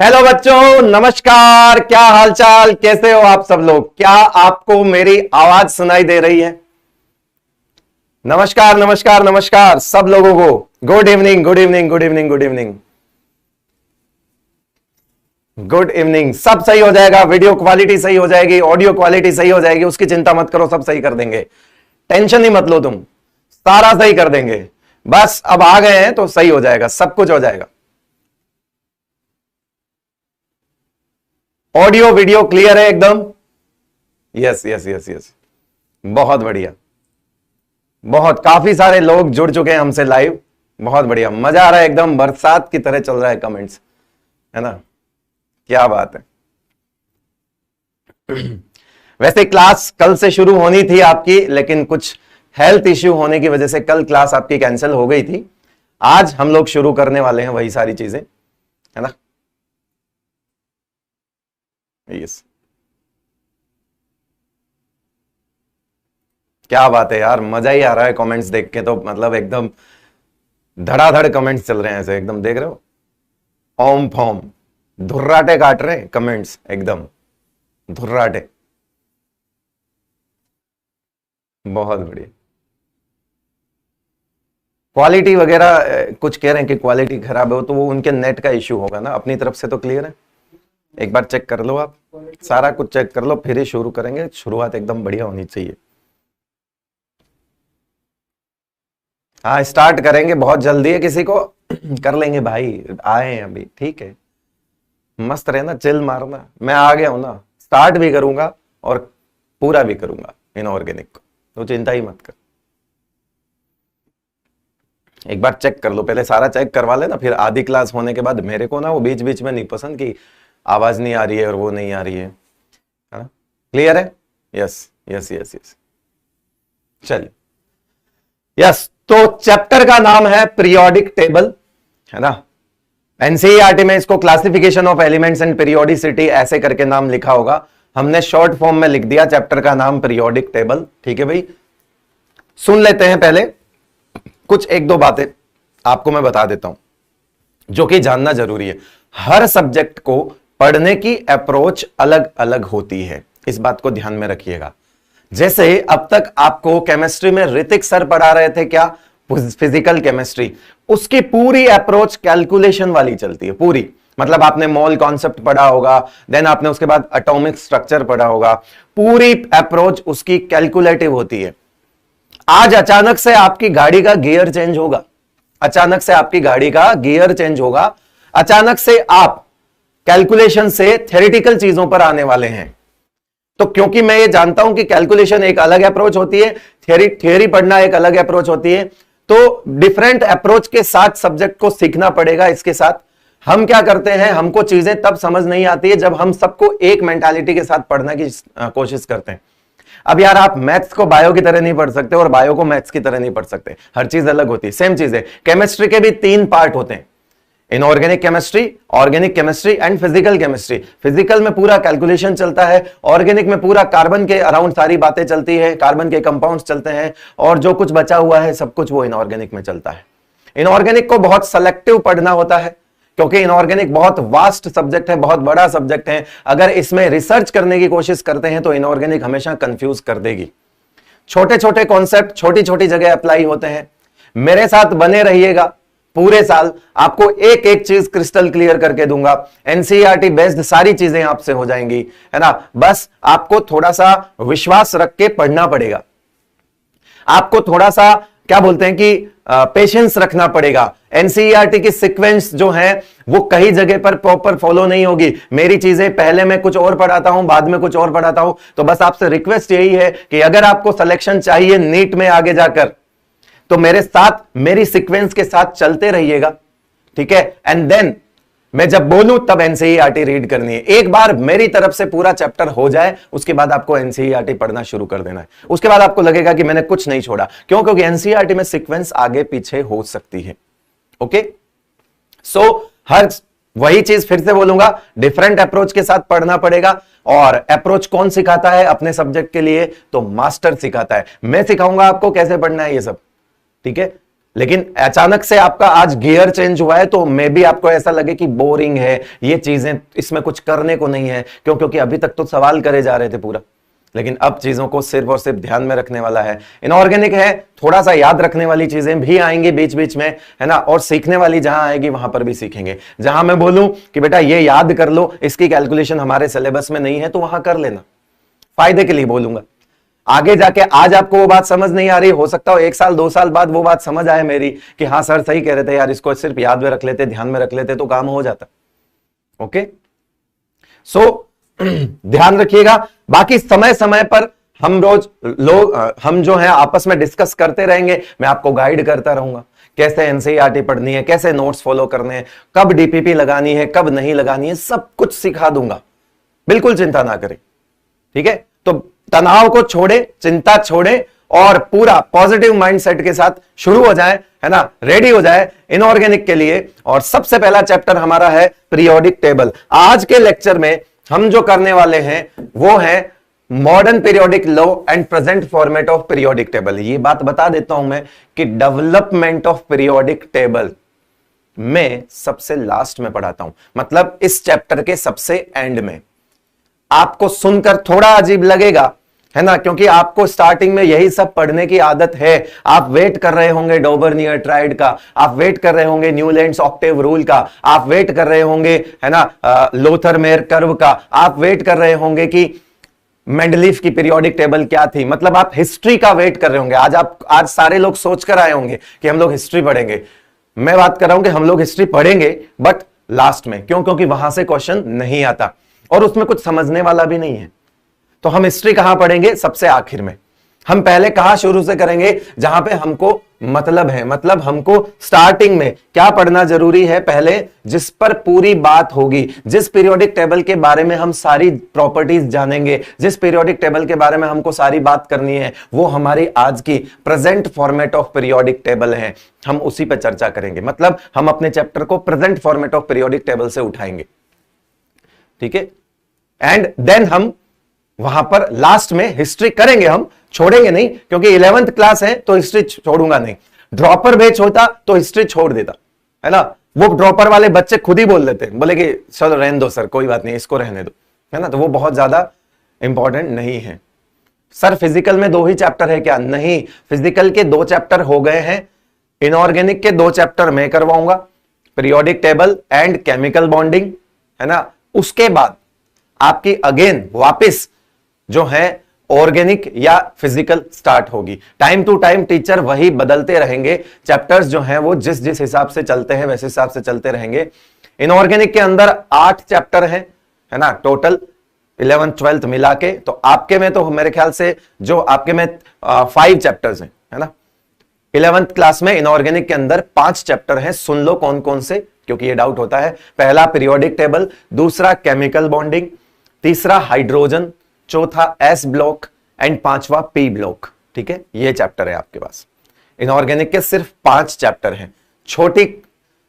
Hello बच्चों, नमस्कार। क्या हालचाल, कैसे हो आप सब लोग? क्या आपको मेरी आवाज सुनाई दे रही है? नमस्कार नमस्कार नमस्कार सब लोगों को। Good evening good evening good evening good evening good evening. सब सही हो जाएगा, वीडियो क्वालिटी सही हो जाएगी, ऑडियो क्वालिटी सही हो जाएगी, उसकी चिंता मत करो, सब सही कर देंगे। टेंशन ही मत लो, तुम सारा सही कर देंगे। बस अब आ गए हैं तो सही हो जाएगा, सब कुछ हो जाएगा। ऑडियो वीडियो क्लियर है एकदम? यस यस यस यस, बहुत बढ़िया। बहुत काफी सारे लोग जुड़ चुके हैं हमसे लाइव। बहुत बढ़िया, मजा आ रहा है, एकदम बरसात की तरह चल रहा है कमेंट्स, है ना? क्या बात है। वैसे क्लास कल से शुरू होनी थी आपकी, लेकिन कुछ हेल्थ इश्यू होने की वजह से कल क्लास आपकी कैंसिल हो गई थी। आज हम लोग शुरू करने वाले हैं वही सारी चीजें, है ना? यस, क्या बात है यार, मजा ही आ रहा है कमेंट्स देख के। तो मतलब एकदम धड़ाधड़ कमेंट्स चल रहे हैं ऐसे, एकदम देख रहे हो, ओम फॉम धुर्राटे काट रहे हैं कमेंट्स, एकदम धुर्राटे। बहुत बढ़िया। क्वालिटी वगैरह कुछ कह रहे हैं कि क्वालिटी खराब है, तो वो उनके नेट का इश्यू होगा ना, अपनी तरफ से तो क्लियर है। एक बार चेक कर लो, आप सारा कुछ चेक कर लो, फिर ही शुरू करेंगे। शुरुआत एकदम बढ़िया होनी चाहिए। हाँ, स्टार्ट करेंगे, बहुत जल्दी है, किसी को कर लेंगे भाई, आए हैं अभी, ठीक है। मस्त रहना, चिल मारना। मैं आ गया हूं ना, स्टार्ट भी करूंगा और पूरा भी करूंगा इनऑर्गेनिक को, तो चिंता ही मत कर। एक बार चेक कर लो, पहले सारा चेक करवा लेना, फिर आधी क्लास होने के बाद मेरे को ना वो बीच बीच में नहीं पसंद कि आवाज नहीं आ रही है और वो नहीं आ रही है ना? क्लियर है? यस यस यस यस, चलिए। यस, तो चैप्टर का नाम है पीरियोडिक टेबल, है ना? एनसीईआरटी में इसको classification of elements and periodicity ऐसे करके नाम लिखा होगा, हमने शॉर्ट फॉर्म में लिख दिया चैप्टर का नाम पीरियोडिक टेबल। ठीक है भाई, सुन लेते हैं। पहले कुछ एक दो बातें आपको मैं बता देता हूं जो कि जानना जरूरी है। हर सब्जेक्ट को पढ़ने की अप्रोच अलग अलग होती है, इस बात को ध्यान में रखिएगा। जैसे अब तक आपको केमिस्ट्री में ऋतिक सर पढ़ा रहे थे, क्या? Physical chemistry. उसकी पूरी अप्रोच कैलकुलेशन वाली चलती है, पूरी। मतलब आपने मोल कॉन्सेप्ट पढ़ा होगा, देन आपने उसके बाद एटॉमिक स्ट्रक्चर पढ़ा होगा, पूरी अप्रोच उसकी कैलकुलेटिव होती है। आज अचानक से आपकी गाड़ी का गियर चेंज होगा, अचानक से आपकी गाड़ी का गियर चेंज होगा, अचानक से आप कैलकुलेशन से थ्योरेटिकल चीजों पर आने वाले हैं। तो क्योंकि मैं ये जानता हूं कि कैलकुलेशन एक अलग अप्रोच होती है, थ्योरी पढ़ना एक अलग अप्रोच होती है, तो डिफरेंट अप्रोच के साथ सब्जेक्ट को सीखना पड़ेगा। इसके साथ हम क्या करते हैं, हमको चीजें तब समझ नहीं आती है जब हम सबको एक मेंटालिटी के साथ पढ़ने की कोशिश करते हैं। अब यार, आप मैथ्स को बायो की तरह नहीं पढ़ सकते और बायो को मैथ्स की तरह नहीं पढ़ सकते, हर चीज अलग होती है। सेम चीज है, केमिस्ट्री के भी 3 पार्ट होते हैं, inorganic chemistry, organic chemistry and physical chemistry. Physical में पूरा कैलकुलेशन चलता है, ऑर्गेनिक में पूरा कार्बन के अराउंड सारी बातें चलती है, कार्बन के कंपाउंड्स चलते हैं, और जो कुछ बचा हुआ है सब कुछ वो इनऑर्गेनिक में चलता है। इनऑर्गेनिक को बहुत सेलेक्टिव पढ़ना होता है, क्योंकि इनऑर्गेनिक बहुत वास्ट सब्जेक्ट है, बहुत बड़ा सब्जेक्ट है। अगर इसमें रिसर्च करने की कोशिश करते हैं तो इनऑर्गेनिक हमेशा कंफ्यूज कर देगी। छोटे छोटे कॉन्सेप्ट छोटी छोटी जगह अप्लाई होते हैं। मेरे साथ बने रहिएगा पूरे साल, आपको एक एक चीज क्रिस्टल क्लियर करके दूंगा। एनसीईआरटी बेस्ड सारी चीजें आपसे हो जाएंगी, है ना? बस आपको थोड़ा सा विश्वास रख के पढ़ना पड़ेगा, आपको थोड़ा सा क्या बोलते हैं कि पेशेंस रखना पड़ेगा। एनसीईआरटी की सीक्वेंस जो है वो कई जगह पर प्रॉपर फॉलो नहीं होगी। मेरी चीजें पहले मैं कुछ और पढ़ाता हूं, बाद में कुछ और पढ़ाता हूं। तो बस आपसे रिक्वेस्ट यही है कि अगर आपको सिलेक्शन चाहिए नीट में आगे जाकर, तो मेरे साथ मेरी सीक्वेंस के साथ चलते रहिएगा, ठीक है? एंड देन मैं जब बोलूं तब एनसीईआरटी रीड करनी है। एक बार मेरी तरफ से पूरा चैप्टर हो जाए, उसके बाद आपको एनसीईआरटी पढ़ना शुरू कर देना है। उसके बाद आपको लगेगा कि मैंने कुछ नहीं छोड़ा। क्यों? क्योंकि एनसीईआरटी में सीक्वेंस आगे पीछे हो सकती है। ओके, सो हर वही चीज फिर से बोलूंगा, डिफरेंट अप्रोच के साथ पढ़ना पड़ेगा। और अप्रोच कौन सिखाता है अपने सब्जेक्ट के लिए? तो मास्टर सिखाता है। मैं सिखाऊंगा आपको कैसे पढ़ना है ये सब, ठीक है? लेकिन अचानक से आपका आज गियर चेंज हुआ है तो मे भी आपको ऐसा लगे कि बोरिंग है, ये चीजें, इसमें कुछ करने को नहीं है। क्यों? क्योंकि अभी तक तो सवाल करे जा रहे थे पूरा, लेकिन अब चीजों को सिर्फ और सिर्फ ध्यान में रखने वाला है। इनऑर्गेनिक है, थोड़ा सा याद रखने वाली चीजें भी आएंगी बीच बीच में, है ना, और सीखने वाली जहां आएगी वहां पर भी सीखेंगे। जहां मैं बोलूं कि बेटा ये याद कर लो, इसकी कैलकुलेशन हमारे सिलेबस में नहीं है, तो वहां कर लेना, फायदे के लिए बोलूंगा। आगे जाके आज आपको वो बात समझ नहीं आ रही, हो सकता हो 1 साल 2 साल बाद वो बात समझ आए मेरी कि हाँ सर सही कह रहे थे यार, इसको सिर्फ याद में रख लेते, ध्यान में रख लेते तो काम हो जाता। ओके, सो ध्यान रखिएगा। बाकी समय समय पर हम रोज लोग हम जो है आपस में डिस्कस करते रहेंगे, मैं आपको गाइड करता रहूंगा कैसे एनसीईआरटी पढ़नी है, कैसे नोट्स फॉलो करने हैं, कब डीपीपी लगानी है, कब नहीं लगानी है, सब कुछ सिखा दूंगा, बिल्कुल चिंता ना करें। ठीक है, तो तनाव को छोड़े, चिंता छोड़े और पूरा पॉजिटिव माइंडसेट के साथ शुरू हो जाए, है ना, रेडी हो जाए इनऑर्गेनिक के लिए। और सबसे पहला चैप्टर हमारा है पीरियोडिक टेबल। आज के लेक्चर में हम जो करने वाले हैं वो है modern periodic law and present format of periodic table. ये बात बता देता हूं मैं कि डेवलपमेंट ऑफ पीरियोडिक टेबल मैं सबसे लास्ट में पढ़ाता हूं, मतलब इस चैप्टर के सबसे एंड में। आपको सुनकर थोड़ा अजीब लगेगा, है ना, क्योंकि आपको स्टार्टिंग में यही सब पढ़ने की आदत है। आप वेट कर रहे होंगे डोबर्नियर ट्राइड का, आप वेट कर रहे होंगे न्यूलैंड्स ऑक्टेव रूल का, आप वेट कर रहे होंगे, है ना, लोथर मेयर कर्व का, आप वेट कर रहे होंगे कि मेंडलीफ की पीरियोडिक टेबल क्या थी, मतलब आप हिस्ट्री का वेट कर रहे होंगे। आज सारे लोग सोचकर आए होंगे कि हम लोग हिस्ट्री पढ़ेंगे। मैं बात कर रहा हूं कि हम लोग हिस्ट्री पढ़ेंगे बट लास्ट में। क्यों? क्योंकि वहां से क्वेश्चन नहीं आता और उसमें कुछ समझने वाला भी नहीं है। तो हम हिस्ट्री कहां पढ़ेंगे? सबसे आखिर में। हम पहले कहां शुरू से करेंगे? जहां पे हमको मतलब है, मतलब हमको स्टार्टिंग में क्या पढ़ना जरूरी है पहले, जिस पर पूरी बात होगी, जिस पीरियोडिक टेबल के बारे में हम सारी प्रॉपर्टीज जानेंगे, जिस पीरियोडिक टेबल के बारे में हमको सारी बात करनी है, वो हमारी आज की present format of periodic table है। हम उसी पर चर्चा करेंगे, मतलब हम अपने चैप्टर को present format of periodic table से उठाएंगे। ठीक है, एंड देन हम वहां पर लास्ट में हिस्ट्री करेंगे। हम छोड़ेंगे नहीं, क्योंकि 11th क्लास है तो हिस्ट्री छोड़ूंगा नहीं। ड्रॉपर बैच होता तो हिस्ट्री छोड़ देता, है ना। वो ड्रॉपर वाले बच्चे खुद ही बोल देते, बोले कि चलो रहने दो सर, कोई बात नहीं, इसको रहने दो, है ना। तो वो बहुत ज्यादा इंपॉर्टेंट नहीं है। सर फिजिकल में 2 ही चैप्टर है क्या? नहीं, फिजिकल के 2 चैप्टर हो गए हैं। इनऑर्गेनिक के 2 चैप्टर मैं करवाऊंगा, periodic table and chemical bonding, है ना। उसके बाद आपकी अगेन वापस जो है ऑर्गेनिक या फिजिकल स्टार्ट होगी। टाइम टू टाइम टीचर वही बदलते रहेंगे, चैप्टर्स जो हैं वो जिस जिस हिसाब से चलते हैं वैसे हिसाब से चलते रहेंगे। इनऑर्गेनिक के अंदर 8 चैप्टर हैं, है ना, टोटल 11th 12th मिला के। तो आपके में तो मेरे ख्याल से जो आपके में 5 चैप्टर्स हैं, है ना। 11th क्लास में इनऑर्गेनिक के अंदर 5 चैप्टर हैं। सुन लो कौन कौन से, क्योंकि ये डाउट होता है। पहला पीरियोडिक टेबल, दूसरा केमिकल बॉन्डिंग, तीसरा हाइड्रोजन, चौथा एस ब्लॉक एंड 5वां पी ब्लॉक। ठीक है, ये चैप्टर है आपके पास। इनऑर्गेनिक के सिर्फ 5 चैप्टर हैं।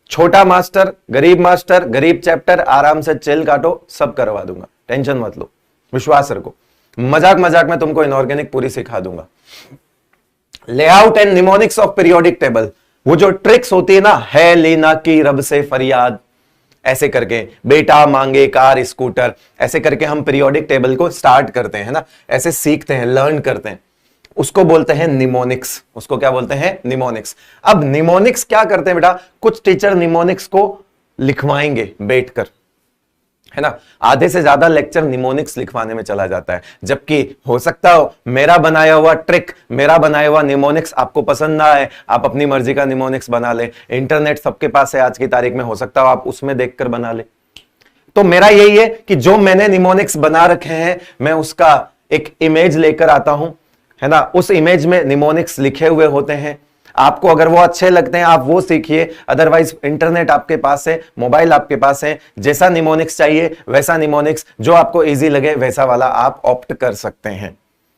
छोटा मास्टर, गरीब चैप्टर, आराम से चिल काटो, सब करवा दूंगा, टेंशन मत लो, विश्वास रखो। मजाक मजाक में तुमको इनऑर्गेनिक पूरी सिखा दूंगा। Layout and mnemonics of periodic table, वो जो ट्रिक्स होती है ना, है लीना की रब से फरियाद, ऐसे करके बेटा मांगे कार स्कूटर, ऐसे करके हम पीरियोडिक टेबल को स्टार्ट करते हैं ना, ऐसे सीखते हैं, लर्न करते हैं, उसको बोलते हैं निमोनिक्स। उसको क्या बोलते हैं? निमोनिक्स। अब निमोनिक्स क्या करते हैं बेटा, कुछ टीचर निमोनिक्स को लिखवाएंगे बैठकर, है ना। आधे से ज्यादा लेक्चर निमोनिक्स लिखवाने में चला जाता है, जबकि हो सकता हो मेरा बनाया हुआ ट्रिक, मेरा बनाया हुआ निमोनिक्स आपको पसंद ना आए, आप अपनी मर्जी का निमोनिक्स बना ले। इंटरनेट सबके पास है आज की तारीख में, हो सकता हो आप उसमें देखकर बना ले। तो मेरा यही है कि जो मैंने निमोनिक्स बना रखे हैं, मैं उसका एक इमेज लेकर आता हूं, है ना। उस इमेज में निमोनिक्स लिखे हुए होते हैं। आपको अगर वो अच्छे लगते हैं आप वो सीखिए, अदरवाइज इंटरनेट आपके पास है, मोबाइल आपके पास है, जैसा निमोनिक्स चाहिए वैसा निमोनिक्स, जो आपको इजी लगे वैसा वाला आप ऑप्ट कर सकते हैं।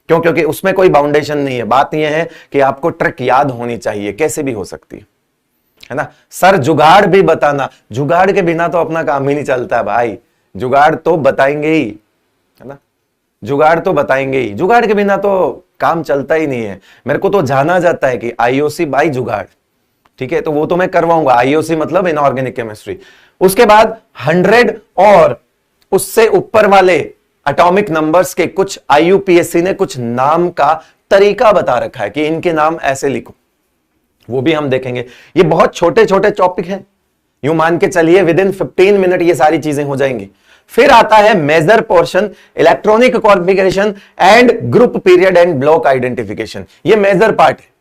क्यों? क्योंकि उसमें कोई बाउंडेशन नहीं है। बात यह है कि आपको ट्रिक याद होनी चाहिए, कैसे भी हो सकती है ना। सर जुगाड़ भी बताना, जुगाड़ के बिना तो अपना काम ही नहीं चलता भाई, जुगाड़ तो बताएंगे ही, है ना, जुगाड़ तो बताएंगे ही, जुगाड़ के बिना तो काम चलता ही नहीं है। मेरे को तो जाना जाता है कि आईओसी बाई जुगाड़, ठीक है, तो वो तो मैं करवाऊंगा, आईओसी मतलब इनऑर्गेनिक केमिस्ट्री। उसके बाद 100 और उससे ऊपर वाले एटॉमिक नंबर्स के कुछ आईयूपीएससी ने कुछ नाम का तरीका बता रखा है कि इनके नाम ऐसे लिखो, वो भी हम देखेंगे। ये बहुत छोटे छोटे टॉपिक हैं, यूं मान के चलिए विद इन 15 मिनट ये सारी चीजें हो जाएंगी। फिर आता है major portion, electronic configuration and group period and block identification, ये मेजर पार्ट है।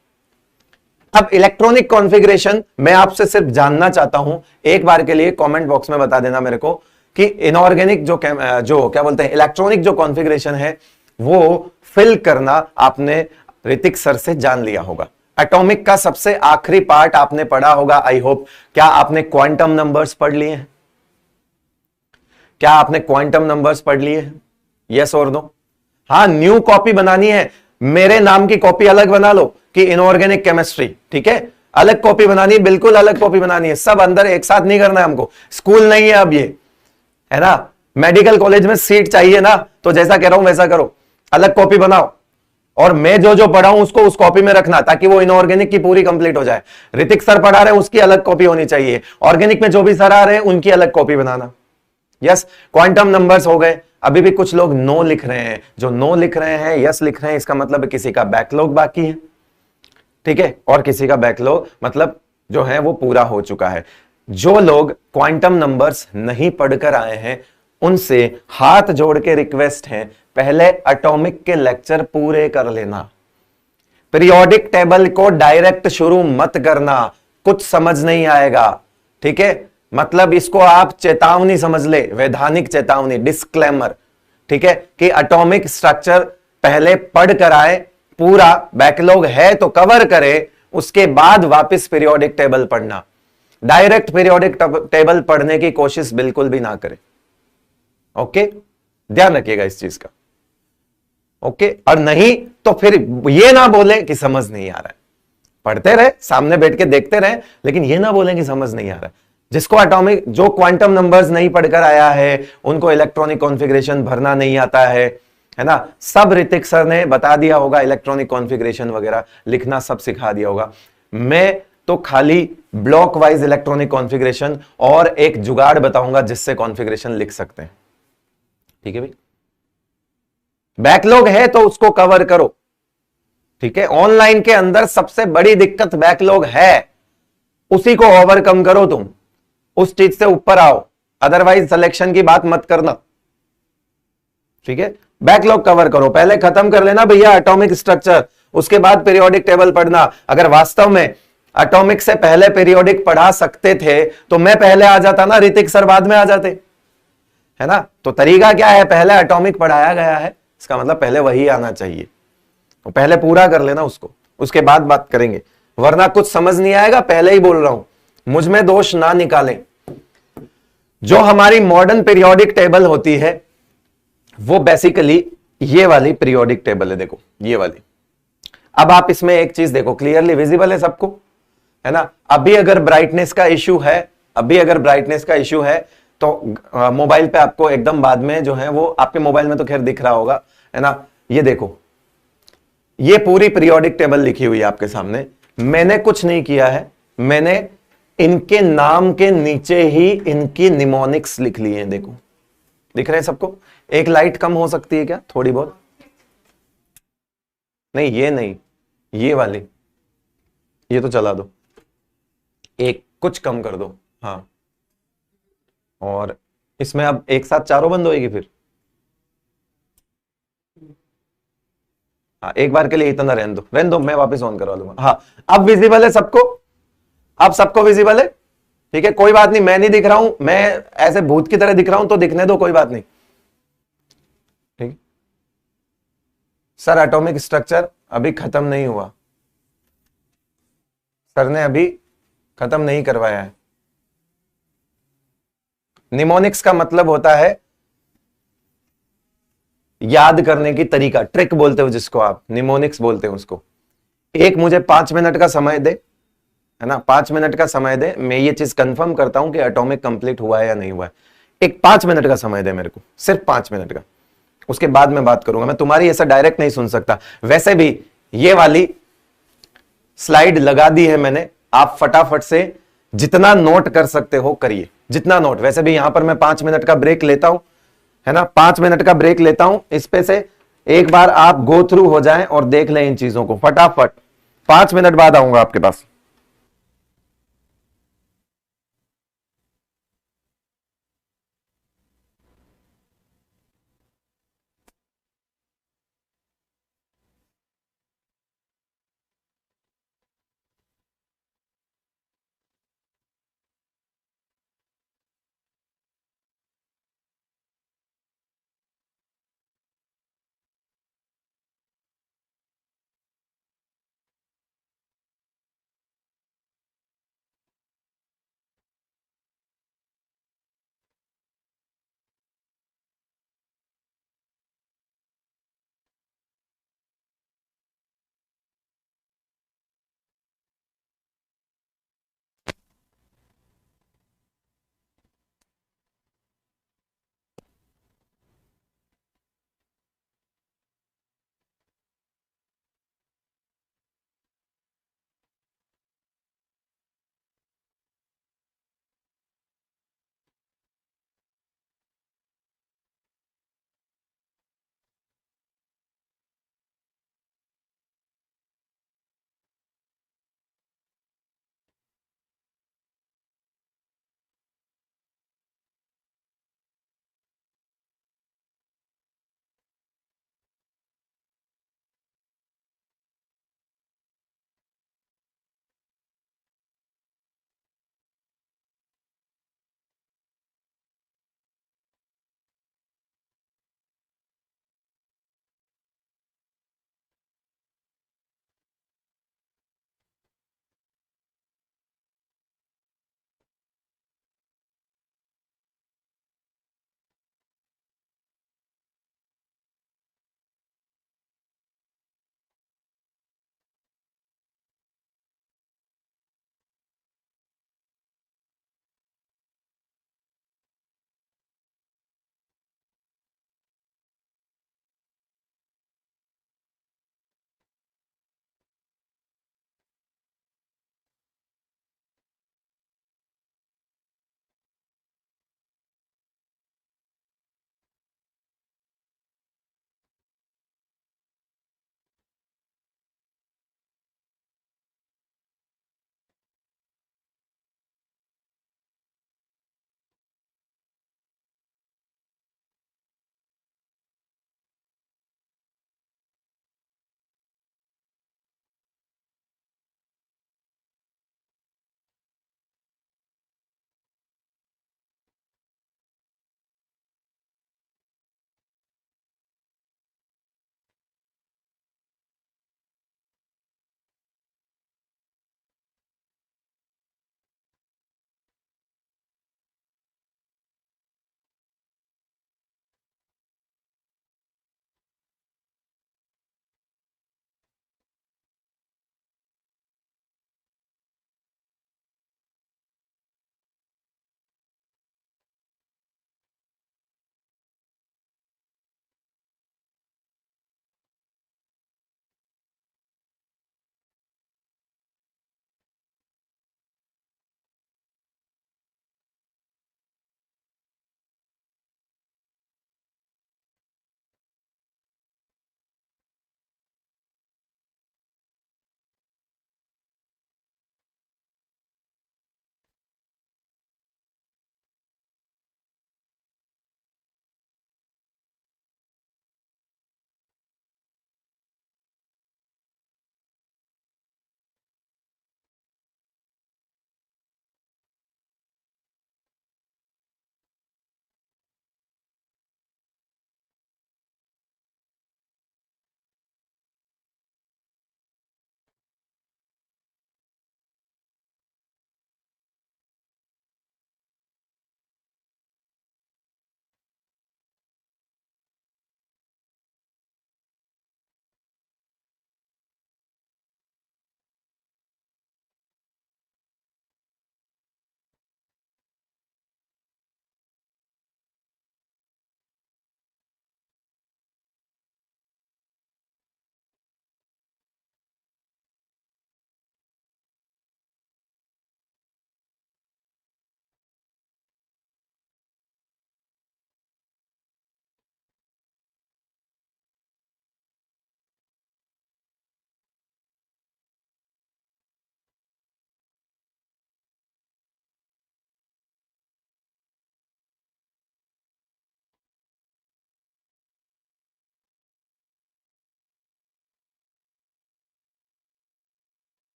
अब इलेक्ट्रॉनिक कॉन्फ़िगरेशन मैं आपसे सिर्फ जानना चाहता हूं, एक बार के लिए कमेंट बॉक्स में बता देना मेरे को कि इनऑर्गेनिक जो क्या बोलते हैं इलेक्ट्रॉनिक जो कॉन्फ़िगरेशन है वो फिल करना आपने ऋतिक सर से जान लिया होगा। एटॉमिक का सबसे आखिरी पार्ट आपने पढ़ा होगा, आई होप। क्या आपने क्वांटम नंबर्स पढ़ लिए हैं? क्या आपने क्वांटम नंबर्स पढ़ लिए हैं? यस और नो? हाँ, न्यू कॉपी बनानी है, मेरे नाम की कॉपी अलग बना लो कि इनऑर्गेनिक केमिस्ट्री, ठीक है, अलग कॉपी बनानी है, बिल्कुल अलग कॉपी बनानी है, सब अंदर एक साथ नहीं करना है हमको। स्कूल नहीं है अब ये, है ना, मेडिकल कॉलेज में सीट चाहिए ना, तो जैसा कह रहा हूं वैसा करो, अलग कॉपी बनाओ और मैं जो जो पढ़ा हूं उसको उस कॉपी में रखना, ताकि वो इनऑर्गेनिक की पूरी कंप्लीट हो जाए। ऋतिक सर पढ़ा रहे हैं उसकी अलग कॉपी होनी चाहिए, ऑर्गेनिक में जो भी सर आ रहे हैं उनकी अलग कॉपी बनाना। यस, क्वांटम नंबर्स हो गए। अभी भी कुछ लोग नो लिख रहे हैं, जो नो लिख रहे हैं यस लिख रहे हैं, इसका मतलब किसी का बैकलॉग बाकी है, ठीक है, और किसी का बैकलॉग मतलब जो है वो पूरा हो चुका है। जो लोग क्वांटम नंबर्स नहीं पढ़कर आए हैं उनसे हाथ जोड़ के रिक्वेस्ट है, पहले एटॉमिक के लेक्चर पूरे कर लेना, पीरियोडिक टेबल को डायरेक्ट शुरू मत करना, कुछ समझ नहीं आएगा, ठीक है, मतलब इसको आप चेतावनी समझ ले, वैधानिक चेतावनी, डिस्क्लेमर, ठीक है, कि एटॉमिक स्ट्रक्चर पहले पढ़ कर आए, पूरा बैकलॉग है तो कवर करे, उसके बाद वापस पीरियोडिक टेबल पढ़ना। डायरेक्ट पीरियोडिक टेबल पढ़ने की कोशिश बिल्कुल भी ना करें, ओके, ध्यान रखिएगा इस चीज का, ओके। और नहीं तो फिर ये ना बोले कि समझ नहीं आ रहा है, पढ़ते रहे, सामने बैठ के देखते रहे, लेकिन ये ना बोले कि समझ नहीं आ रहा है। जिसको एटॉमिक, जो क्वांटम नंबर्स नहीं पढ़कर आया है, उनको इलेक्ट्रॉनिक कॉन्फ़िगरेशन भरना नहीं आता है ना, सब ऋतिक सर ने बता दिया होगा, इलेक्ट्रॉनिक कॉन्फ़िगरेशन वगैरह लिखना सब सिखा दिया होगा। मैं तो खाली ब्लॉक वाइज इलेक्ट्रॉनिक कॉन्फ़िगरेशन और एक जुगाड़ बताऊंगा जिससे कॉन्फ़िगरेशन लिख सकते हैं, ठीक है भाई। बैकलॉग है तो उसको कवर करो, ठीक है, ऑनलाइन के अंदर सबसे बड़ी दिक्कत बैकलॉग है, उसी को ओवरकम करो, तुम उस चीज से ऊपर आओ, अदरवाइज सिलेक्शन की बात मत करना, ठीक है। बैकलॉग कवर करो, पहले खत्म कर लेना भैया एटॉमिक स्ट्रक्चर, उसके बाद पीरियोडिक टेबल पढ़ना। अगर वास्तव में एटॉमिक से पहले पीरियोडिक पढ़ा सकते थे तो मैं पहले आ जाता ना, ऋतिक सर बाद में आ जाते, है ना। तो तरीका क्या है, पहले एटॉमिक पढ़ाया गया है, इसका मतलब पहले वही आना चाहिए, तो पहले पूरा कर लेना उसको, उसके बाद बात करेंगे, वरना कुछ समझ नहीं आएगा। पहले ही बोल रहा हूं, मुझ में दोष ना निकालें। जो हमारी मॉडर्न पीरियोडिक टेबल होती है वो बेसिकली ये वाली पीरियोडिक टेबल है, देखो ये वाली। अब आप इसमें एक चीज देखो, क्लियरली विजिबल है सबको, है ना। अभी अगर ब्राइटनेस का इश्यू है, अभी अगर ब्राइटनेस का इश्यू है तो मोबाइल पे आपको एकदम बाद में जो है वो आपके मोबाइल में तो खैर दिख रहा होगा, है ना। ये देखो, ये पूरी पीरियोडिक टेबल लिखी हुई है आपके सामने, मैंने कुछ नहीं किया है, मैंने इनके नाम के नीचे ही इनकी निमोनिक्स लिख ली है, देखो दिख रहे हैं सबको। एक लाइट कम हो सकती है क्या, थोड़ी बहुत? नहीं ये नहीं, ये वाली, ये तो चला दो, एक कुछ कम कर दो, हाँ। और इसमें अब एक साथ चारों बंद होएगी फिर, हाँ एक बार के लिए इतना रहने दो, मैं वापस ऑन करवा दूंगा। हाँ अब विजिबल है सबको, अब सबको विजिबल है, ठीक है, कोई बात नहीं, मैं नहीं दिख रहा हूं, मैं ऐसे भूत की तरह दिख रहा हूं तो दिखने दो, कोई बात नहीं, ठीक। सर एटॉमिक स्ट्रक्चर अभी खत्म नहीं हुआ, सर ने अभी खत्म नहीं करवाया है। निमोनिक्स का मतलब होता है याद करने की तरीका, ट्रिक बोलते हो जिसको आप, निमोनिक्स बोलते हैं उसको। एक मुझे 5 मिनट का समय दे, है ना, 5 मिनट का समय दे, मैं ये चीज कंफर्म करता हूं कि एटॉमिक कंप्लीट हुआ है या नहीं हुआ है। एक 5 मिनट का समय दे मेरे को, सिर्फ 5 मिनट का, उसके बाद मैं बात करूंगा। मैं तुम्हारी ऐसा डायरेक्ट नहीं सुन सकता, वैसे भी ये वाली स्लाइड लगा दी है मैंने, आप फटाफट से जितना नोट कर सकते हो करिए, जितना नोट। वैसे भी यहां पर मैं 5 मिनट का ब्रेक लेता हूं, है ना, 5 मिनट का ब्रेक लेता हूं। इस पे से एक बार आप गो थ्रू हो जाएं और देख लें इन चीजों को फटाफट। 5 मिनट बाद आऊंगा आपके पास।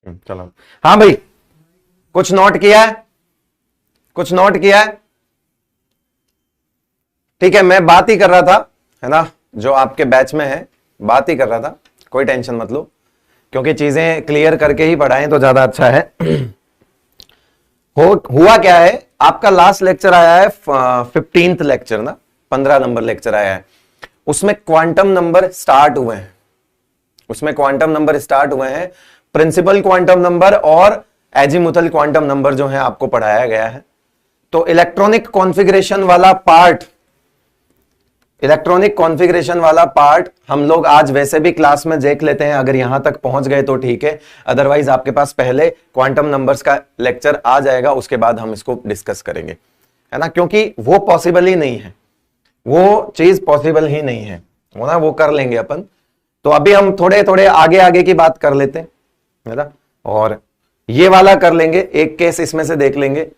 चलो, हाँ भाई, कुछ नोट किया है? कुछ नोट किया है? ठीक है, मैं बात ही कर रहा था, है ना, जो आपके बैच में है बात ही कर रहा था, कोई टेंशन मत लो, क्योंकि चीजें क्लियर करके ही पढ़ाएं तो ज्यादा अच्छा है। हुआ क्या है, आपका लास्ट लेक्चर आया है 15th लेक्चर ना, 15 नंबर लेक्चर आया है, उसमें क्वांटम नंबर स्टार्ट हुए हैं, उसमें क्वांटम नंबर स्टार्ट हुए हैं, प्रिंसिपल क्वांटम नंबर और एजीमुथल क्वांटम नंबर जो है आपको पढ़ाया गया है। तो इलेक्ट्रॉनिक कॉन्फ़िगरेशन वाला पार्ट, इलेक्ट्रॉनिक कॉन्फ़िगरेशन वाला पार्ट हम लोग आज वैसे भी क्लास में देख लेते हैं, अगर यहां तक पहुंच गए तो ठीक है, अदरवाइज आपके पास पहले क्वांटम नंबर्स का लेक्चर आ जाएगा, उसके बाद हम इसको डिस्कस करेंगे, है ना, क्योंकि वो पॉसिबल ही नहीं है, वो चीज पॉसिबल ही नहीं है, वो ना, वो कर लेंगे अपन। तो अभी हम थोड़े थोड़े आगे आगे की बात कर लेते हैं, है ना, और ये वाला कर लेंगे, एक केस इसमें से देख लेंगे,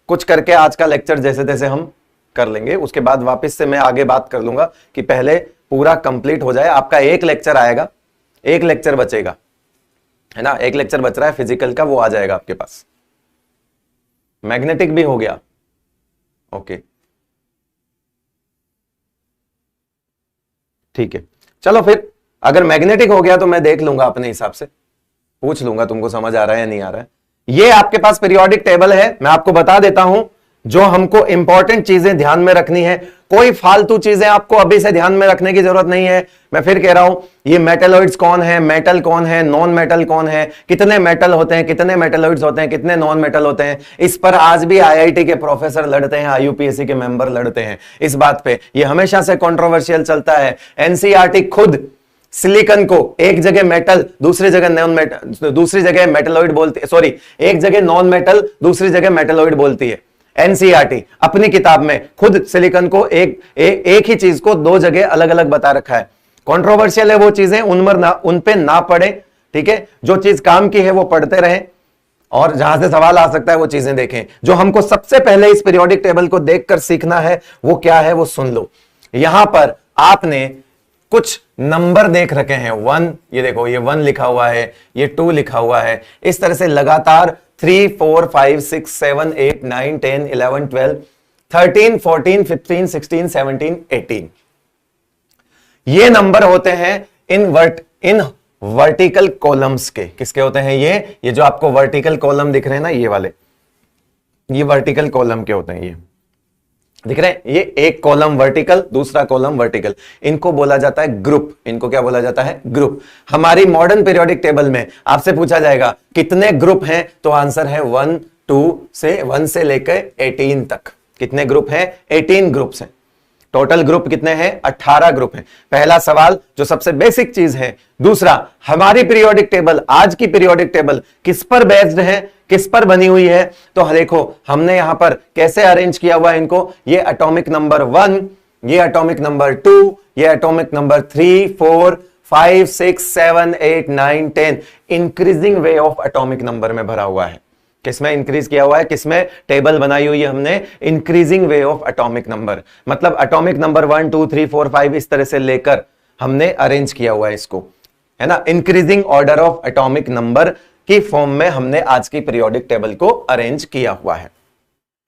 कुछ करके आज का लेक्चर जैसे तैसे हम कर लेंगे, उसके बाद वापस से मैं आगे बात कर लूंगा कि पहले पूरा कंप्लीट हो जाए। आपका एक लेक्चर आएगा, एक लेक्चर बचेगा, है ना, एक लेक्चर बच रहा है फिजिकल का, वो आ जाएगा आपके पास। मैग्नेटिक भी हो गया, ओके, ठीक है, चलो फिर अगर मैग्नेटिक हो गया तो मैं देख लूंगा अपने हिसाब से, पूछ लूंगा तुमको समझ आ रहा है या नहीं आ रहा है। ये आपके पास पीरियोडिक टेबल है, मैं आपको बता देता हूं, जो हमको इंपॉर्टेंट चीजें ध्यान में रखनी है, कोई फालतू चीजें आपको अभी से ध्यान में रखने की जरूरत नहीं है। मैं फिर कह रहा हूं, ये मेटलॉइड्स कौन है, मेटल कौन है, नॉन मेटल कौन है, कितने मेटल होते हैं, कितने मेटलॉइड्स होते हैं, कितने नॉन मेटल होते हैं, इस पर आज भी आईआईटी के प्रोफेसर लड़ते हैं, आईयूपीएससी के मेंबर लड़ते हैं इस बात पे, ये हमेशा से कंट्रोवर्शियल चलता है। एनसीईआरटी खुद सिलिकॉन को एक जगह मेटल, दूसरी जगह नॉन मेटल, दूसरी जगह मेटलॉइड बोलती है, सॉरी, एक जगह नॉन मेटल, दूसरी जगह मेटलॉइड बोलती है। एनसीईआरटी अपनी किताब में खुद सिलिकॉन को एक ही चीज को दो जगह अलग अलग बता रखा है। कंट्रोवर्शियल है वो चीजें, उन पे ना पढ़े, ठीक है, जो चीज काम की है वो पढ़ते रहें, और जहां से सवाल आ सकता है वो चीजें देखें। जो हमको सबसे पहले इस पीरियोडिक टेबल को देखकर सीखना है वो क्या है, वो सुन लो। यहां पर आपने कुछ नंबर देख रखे हैं, 1, ये देखो, ये 1 लिखा हुआ है, ये 2 लिखा हुआ है, इस तरह से लगातार 3, 4, 5, 6, 7, 8, 9, 10, 11, 12, 13, 14, 15, 16, 17, 18, ये नंबर होते हैं इन वर्टिकल कॉलम्स के। किसके होते हैं ये जो आपको वर्टिकल कॉलम दिख रहे हैं ना, ये वाले, ये वर्टिकल कॉलम के होते हैं, ये दिख रहे हैं, ये एक कॉलम वर्टिकल, दूसरा कॉलम वर्टिकल, इनको बोला जाता है ग्रुप। इनको क्या बोला जाता है, ग्रुप। हमारी मॉडर्न पीरियोडिक टेबल में आपसे पूछा जाएगा कितने ग्रुप हैं, तो आंसर है 1 से लेकर 18 तक। कितने ग्रुप हैं, 18 ग्रुप्स हैं। टोटल ग्रुप कितने हैं, 18 ग्रुप हैं। पहला सवाल जो सबसे बेसिक चीज है। दूसरा, हमारी पीरियोडिक टेबल, आज की पीरियोडिक टेबल किस पर बेस्ड है, किस पर बनी हुई है, तो देखो हमने यहां पर कैसे अरेंज किया हुआ है इनको। ये एटॉमिक नंबर 1, ये एटॉमिक नंबर 2, ये atomic number 3, 4, 5, 6, 7, 8, 9, 10 increasing way of atomic number में भरा हुआ है। किसमें इंक्रीज किया हुआ है, किसमें टेबल बनाई हुई है हमने, increasing way of atomic number, मतलब एटॉमिक नंबर 1, 2, 3, 4, 5 इस तरह से लेकर हमने अरेंज किया हुआ है इसको, है ना। Increasing order of atomic number की फॉर्म में हमने आज की पीरियोडिक टेबल को अरेंज किया हुआ है।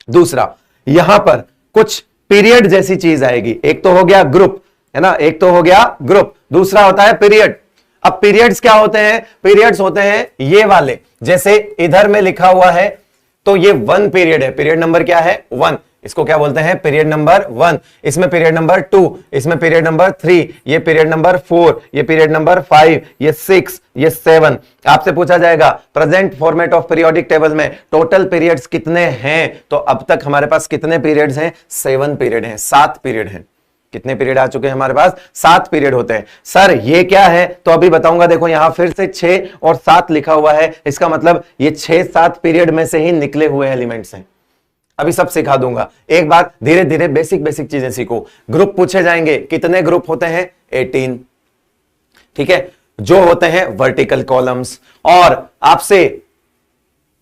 दूसरा, यहां पर कुछ पीरियड जैसी चीज आएगी। एक तो हो गया ग्रुप, है ना, एक तो हो गया ग्रुप, दूसरा होता है पीरियड। अब पीरियड्स क्या होते हैं, पीरियड्स होते हैं ये वाले, जैसे इधर में लिखा हुआ है, तो ये 1 पीरियड है, पीरियड नंबर क्या है, 1, इसको क्या बोलते हैं, पीरियड नंबर 1। इसमें पीरियड नंबर 2, इसमें पीरियड नंबर 3, ये पीरियड नंबर 4, ये पीरियड नंबर 5, ये 6, ये 7। आपसे पूछा जाएगा present format of periodic table में टोटल पीरियड्स कितने हैं, तो अब तक हमारे पास कितने पीरियड्स हैं, 7 पीरियड हैं, 7 पीरियड हैं। कितने पीरियड आ चुके हैं हमारे पास, 7 पीरियड होते हैं। सर ये क्या है, तो अभी बताऊंगा। देखो यहां फिर से 6 और 7 लिखा हुआ है, इसका मतलब ये 6-7 पीरियड में से ही निकले हुए एलिमेंट्स हैं। अभी सब सिखा दूंगा, एक बार धीरे धीरे बेसिक चीजें सीखो। ग्रुप पूछे जाएंगे, कितने ग्रुप होते हैं, 18, ठीक है, जो होते हैं वर्टिकल कॉलम्स। और आपसे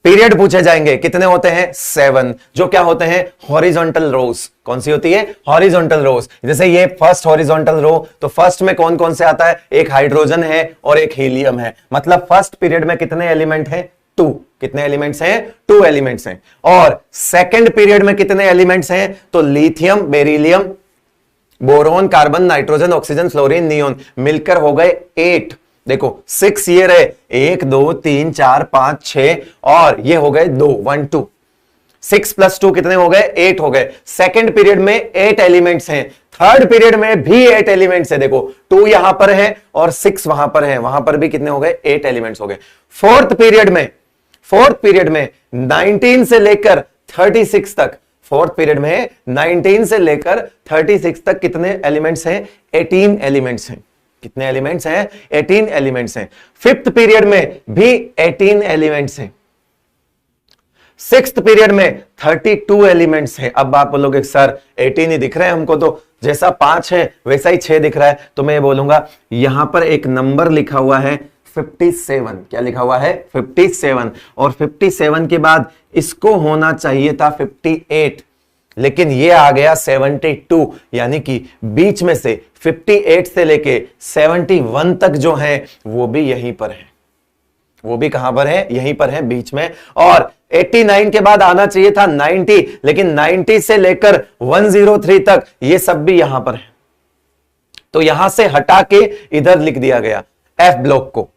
पीरियड पूछे जाएंगे, कितने होते हैं 7, जो क्या होते हैं हॉरिजॉन्टल रोज। कौन सी होती है हॉरिजॉन्टल रोज। जैसे ये फर्स्ट हॉरिजॉन्टल रो, तो फर्स्ट में कौन कौन से आता है, एक हाइड्रोजन है और एक हीलियम है, मतलब फर्स्ट पीरियड में कितने एलिमेंट हैं 2। कितने एलिमेंट्स हैं 2 एलिमेंट्स हैं। और सेकंड पीरियड में कितने एलिमेंट्स हैं, तो lithium, beryllium, boron, carbon, nitrogen, oxygen, fluorine, neon मिलकर हो गए 8। देखो 6 ये रहे, 1 2 3 4 5 6 और ये हो गए 2 1 2। 6 + 2 कितने हो गए 8 हो गए। सेकंड पीरियड में 8 एलिमेंट्स हैं, थर्ड पीरियड में भी 8 एलिमेंट्स है। देखो 2 यहां पर है और 6 वहां पर है, वहां पर भी कितने हो गए 8 एलिमेंट्स हो गए। फोर्थ पीरियड में 19 से लेकर 36 तक, फोर्थ पीरियड में 19 से लेकर 36 तक कितने एलिमेंट्स हैं 18 एलिमेंट्स हैं। कितने एलिमेंट्स हैं 18 एलिमेंट्स हैं। फिफ्थ पीरियड में भी 18 एलिमेंट्स हैं। सिक्स्थ पीरियड में 32 एलिमेंट्स हैं। अब आप बोलोगे सर 18 ही दिख रहे हैं हमको, तो जैसा 5 है वैसा ही 6 दिख रहा है, तो मैं बोलूंगा यहां पर एक नंबर लिखा हुआ है 57। क्या लिखा हुआ है 57, और 57 के बाद इसको होना चाहिए था 58, लेकिन ये आ गया 72, यानी कि बीच में से 58 से लेके 71 तक जो है वो भी यहीं पर है। वो भी कहां पर है, यहीं पर है बीच में। और 89 के बाद आना चाहिए था 90, लेकिन 90 से लेकर 103 तक ये सब भी यहां पर है, तो यहां से हटा के इधर लिख दिया गया एफ ब्लॉक को,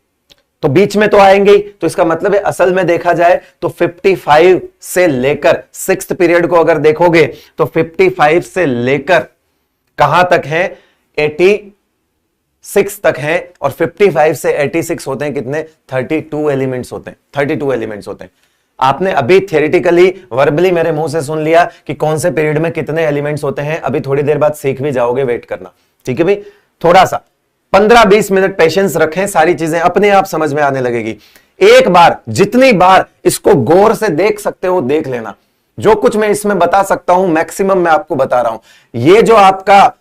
तो बीच में तो आएंगे ही। तो इसका मतलब है असल में देखा जाए तो 55 से लेकर सिक्स्थ पीरियड को अगर देखोगे तो 55 से लेकर कहां तक है 86 तक है, और 55 से 86 होते हैं कितने 32 एलिमेंट्स होते हैं। 32 एलिमेंट्स होते हैं। आपने अभी थियोरेटिकली वर्बली मेरे मुंह से सुन लिया कि कौन से पीरियड में कितने एलिमेंट्स होते हैं, अभी थोड़ी देर बाद सीख भी जाओगे, वेट करना, ठीक है भाई। थोड़ा सा 15-20 मिनट पेशेंस रखें, सारी चीजें अपने आप समझ में आने लगेगी। एक बार जितनी बार इसको गौर से देख सकते हो देख लेना। जो कुछ मैं इसमें बता सकता हूं मैक्सिमम मैं आपको बता रहा हूं। ये जो आपका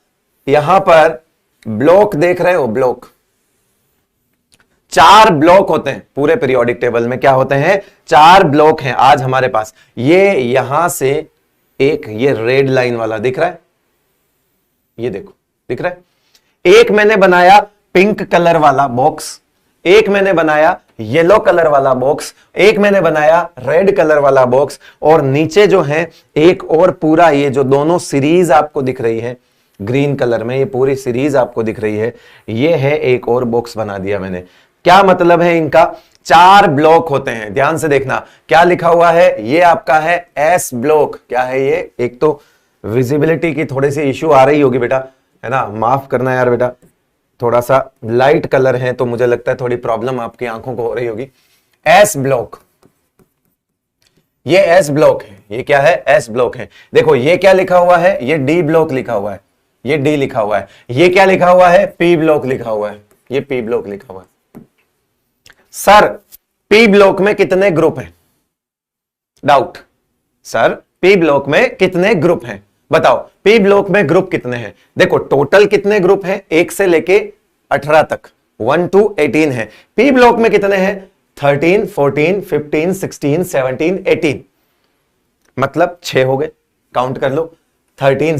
यहां पर ब्लॉक देख रहे हो, ब्लॉक 4 ब्लॉक होते हैं पूरे पीरियोडिक टेबल में। क्या होते हैं 4 ब्लॉक हैं आज हमारे पास। ये यहां से एक ये रेड लाइन वाला दिख रहा है, ये देखो दिख रहा है। एक मैंने बनाया पिंक कलर वाला बॉक्स, एक मैंने बनाया येलो कलर वाला बॉक्स, एक मैंने बनाया रेड कलर वाला बॉक्स, और नीचे जो है एक और पूरा ये जो दोनों सीरीज आपको दिख रही है ग्रीन कलर में, ये पूरी सीरीज आपको दिख रही है, ये है एक और बॉक्स बना दिया मैंने। क्या मतलब है इनका, 4 ब्लॉक होते हैं। ध्यान से देखना क्या लिखा हुआ है, ये आपका है एस ब्लॉक। क्या है ये, एक तो विजिबिलिटी की थोड़ी सी इश्यू आ रही होगी बेटा, है ना, माफ करना यार बेटा, थोड़ा सा लाइट कलर है तो मुझे लगता है थोड़ी प्रॉब्लम आपकी आंखों को हो रही होगी। एस ब्लॉक, ये एस ब्लॉक है, ये क्या है एस ब्लॉक है। देखो ये क्या लिखा हुआ है, ये डी ब्लॉक लिखा हुआ है, ये डी लिखा हुआ है। ये क्या लिखा हुआ है, पी ब्लॉक लिखा हुआ है, ये पी ब्लॉक लिखा हुआ है। सर पी ब्लॉक में कितने ग्रुप हैं, डाउट, सर पी ब्लॉक में कितने ग्रुप हैं बताओ, पी ब्लॉक में ग्रुप कितने हैं। देखो टोटल कितने ग्रुप हैं 1 से लेके 18 तक, 1 to 18 है। पी ब्लॉक में कितने हैं 13 14 15 16 17 18, मतलब 6 हो गए, काउंट कर लो 13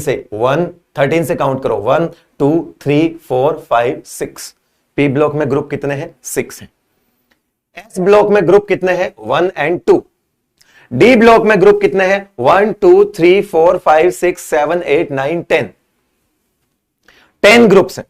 से काउंट करो 1 2 3 4 5 6। पी ब्लॉक में ग्रुप कितने हैं 6 हैं। एस ब्लॉक में ग्रुप कितने हैं 1 and 2। डी ब्लॉक में ग्रुप कितने हैं 1 2 3 4 5 6 7 8 9 10, 10 ग्रुप्स हैं,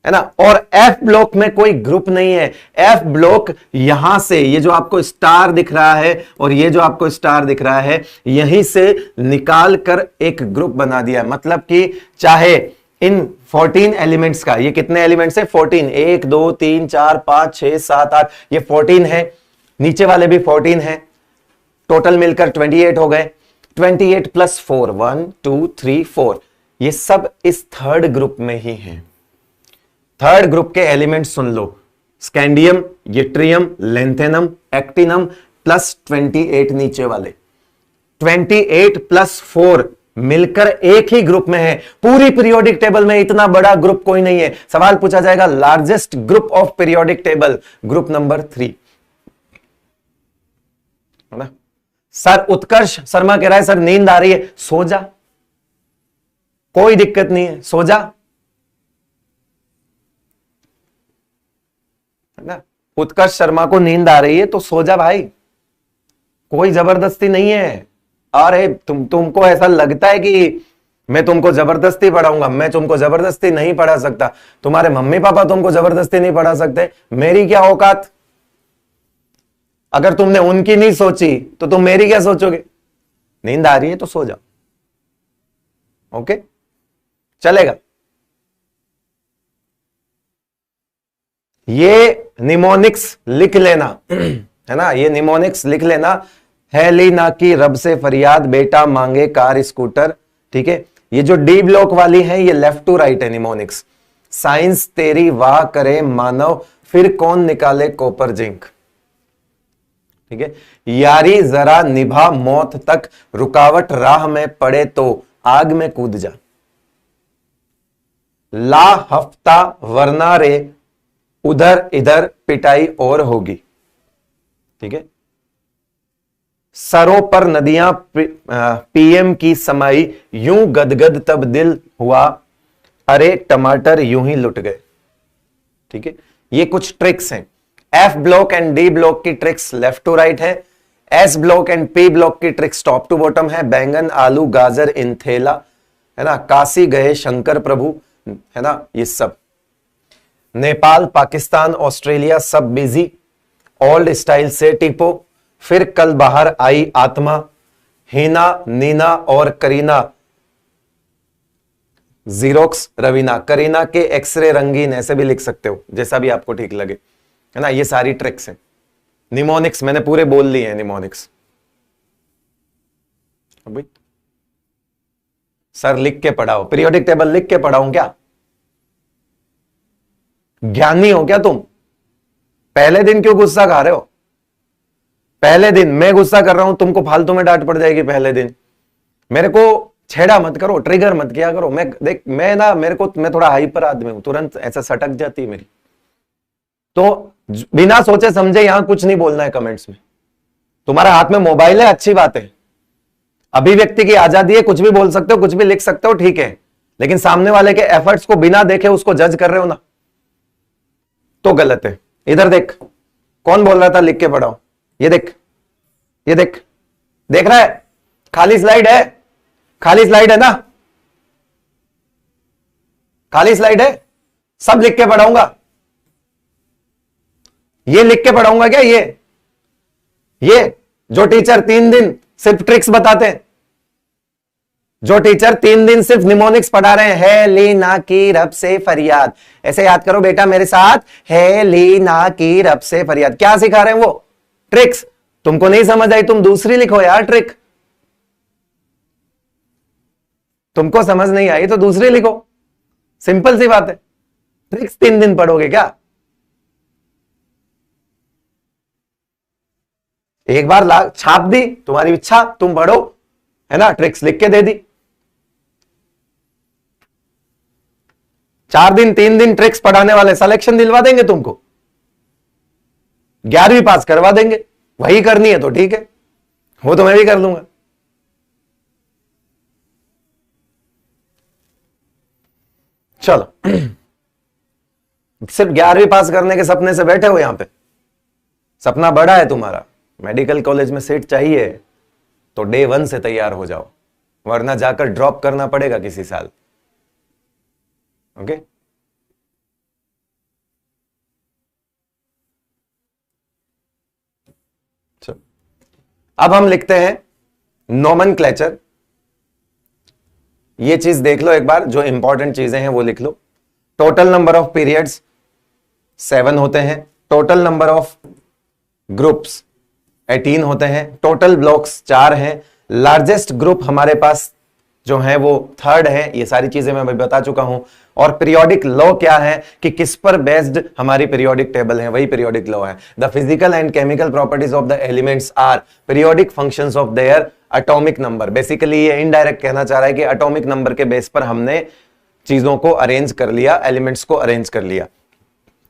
है ना। और एफ ब्लॉक में कोई ग्रुप नहीं है। एफ ब्लॉक यहां से ये जो आपको स्टार दिख रहा है और ये जो आपको स्टार दिख रहा है यहीं से निकाल कर एक ग्रुप बना दिया है। मतलब कि चाहे इन 14 एलिमेंट्स का, ये कितने एलिमेंट्स है 14, 1 2 3 4 5 6 7 8, ये 14 है, नीचे वाले भी 14 है, टोटल मिलकर 28 हो गए। 28 + 4 1 2 3 4, ये सब इस थर्ड ग्रुप में ही हैं। थर्ड ग्रुप के एलिमेंट्स सुन लो, स्कैंडियम, यट्रियम, लेंथेनम, एक्टिनम प्लस 28 नीचे वाले, 28 + 4 मिलकर एक ही ग्रुप में है। पूरी पीरियोडिक टेबल में इतना बड़ा ग्रुप कोई नहीं है। सवाल पूछा जाएगा largest group of periodic table, group number 3। है ना। सर उत्कर्ष शर्मा कह रहा है सर नींद आ रही है, सो जा, कोई दिक्कत नहीं है, सो जा, है ना। उत्कर्ष शर्मा को नींद आ रही है तो सो जा भाई, कोई जबरदस्ती नहीं है। अरे तुमको ऐसा लगता है कि मैं तुमको जबरदस्ती पढ़ाऊंगा, मैं तुमको जबरदस्ती नहीं पढ़ा सकता, तुम्हारे मम्मी पापा तुमको जबरदस्ती नहीं पढ़ा सकते, मेरी क्या औकात। अगर तुमने उनकी नहीं सोची तो तुम मेरी क्या सोचोगे। नींद आ रही है तो सो जाओ, ओके, चलेगा। ये निमोनिक्स लिख लेना, है ना, ये निमोनिक्स लिख लेना। हेलिना की रब से फरियाद, बेटा मांगे कार स्कूटर, ठीक है। ये जो डी ब्लॉक वाली है ये लेफ्ट टू राइट है निमोनिक्स। साइंस तेरी वाह करे मानव, फिर कौन निकाले कॉपर जिंक, ठीक है। यारी जरा निभा मौत तक, रुकावट राह में पड़े तो आग में कूद जा, ला हफ्ता वरना रे उधर इधर पिटाई और होगी, ठीक है। सरों पर नदियां पीएम की समाई, यूं गदगद तब दिल हुआ, अरे टमाटर यूं ही लुट गए, ठीक है। ये कुछ ट्रिक्स हैं। F block and D block की ट्रिक्स लेफ्ट टू राइट है। S block and P block की ट्रिक्स टॉप टू बॉटम है। बैंगन आलू गाजर इन थैला, है ना, काशी गए शंकर प्रभु, है ना, ये सब। नेपाल पाकिस्तान ऑस्ट्रेलिया सब बिजी, ओल्ड स्टाइल से टिपो, फिर कल बाहर आई आत्मा, हीना नीना और करीना, जीरोक्स रवीना, करीना के एक्सरे रंगीन, ऐसे भी लिख सकते हो, जैसा भी आपको ठीक लगे, है ना। ये सारी ट्रिक्स हैं। निमोनिक्स मैंने पूरे बोल लिए हैं निमोनिक्स। अभी सर लिख के पढ़ाओ, पीरियोडिक टेबल लिख के पढ़ाऊं क्या? ज्ञानी हो क्या तुम? पहले दिन क्यों गुस्सा खा रहे हो? पहले दिन मैं गुस्सा कर रहा हूं, तुमको फालतू में डांट पड़ जाएगी पहले दिन। मेरे को छेड़ा मत करो, ट्रिगर मत किया करो। मैं थोड़ा हाइपर आदमी हूं, तुरंत ऐसा सटक जाती है मेरी। तो बिना सोचे समझे यहां कुछ नहीं बोलना है कमेंट्स में। तुम्हारा हाथ में मोबाइल है, अच्छी बात है, अभिव्यक्ति की आजादी है, कुछ भी बोल सकते हो, कुछ भी लिख सकते हो, ठीक है। लेकिन सामने वाले के एफर्ट्स को बिना देखे उसको जज कर रहे हो ना, तो गलत है। इधर देख, कौन बोल रहा था लिख के पढ़ाओ? ये देख, ये देख, देख रहा है? खाली स्लाइड है, खाली स्लाइड है ना, खाली स्लाइड है, सब लिख के पढ़ाऊंगा। ये लिख के पढ़ाऊंगा क्या? ये जो टीचर 3 दिन सिर्फ ट्रिक्स बताते हैं, जो टीचर 3 दिन सिर्फ निमोनिक्स पढ़ा रहे हैं, लीना की रब से फरियाद, ऐसे याद करो बेटा मेरे साथ, है लीना की रब से फरियाद। क्या सिखा रहे हैं वो? ट्रिक्स। तुमको नहीं समझ आई, तुम दूसरी लिखो यार ट्रिक। तुमको समझ नहीं आई तो दूसरी लिखो, सिंपल सी बात है। ट्रिक्स 3 दिन पढ़ोगे क्या? एक बार छाप दी, तुम्हारी इच्छा, तुम पढ़ो, है ना, ट्रिक्स लिख के दे दी। 4 दिन 3 दिन ट्रिक्स पढ़ाने वाले सिलेक्शन दिलवा देंगे तुमको, 11वीं पास करवा देंगे। वही करनी है तो ठीक है, वो तो मैं भी कर लूंगा। चलो सिर्फ 11वीं पास करने के सपने से बैठे हो यहां पे? सपना बड़ा है तुम्हारा, मेडिकल कॉलेज में सीट चाहिए तो डे 1 से तैयार हो जाओ, वरना जाकर ड्रॉप करना पड़ेगा किसी साल। ओके अब हम लिखते हैं नोमेनक्लेचर। ये चीज देख लो एक बार, जो इंपॉर्टेंट चीजें हैं वो लिख लो। टोटल नंबर ऑफ पीरियड्स 7 होते हैं, टोटल नंबर ऑफ ग्रुप्स 18 होते हैं, टोटल ब्लॉक्स 4 हैं, लार्जेस्ट ग्रुप हमारे पास जो है वो 3rd है। ये सारी चीजें मैं अभी बता चुका हूं। और पीरियोडिक लॉ क्या है कि किस पर बेस्ड हमारी पीरियोडिक टेबल है, वही पीरियोडिक लॉ है। The physical and chemical properties of the elements are periodic functions of their atomic number. Basically ये इनडायरेक्ट कहना चाह रहा है कि एटॉमिक नंबर के बेस पर हमने चीजों को अरेंज कर लिया, एलिमेंट्स को अरेंज कर लिया।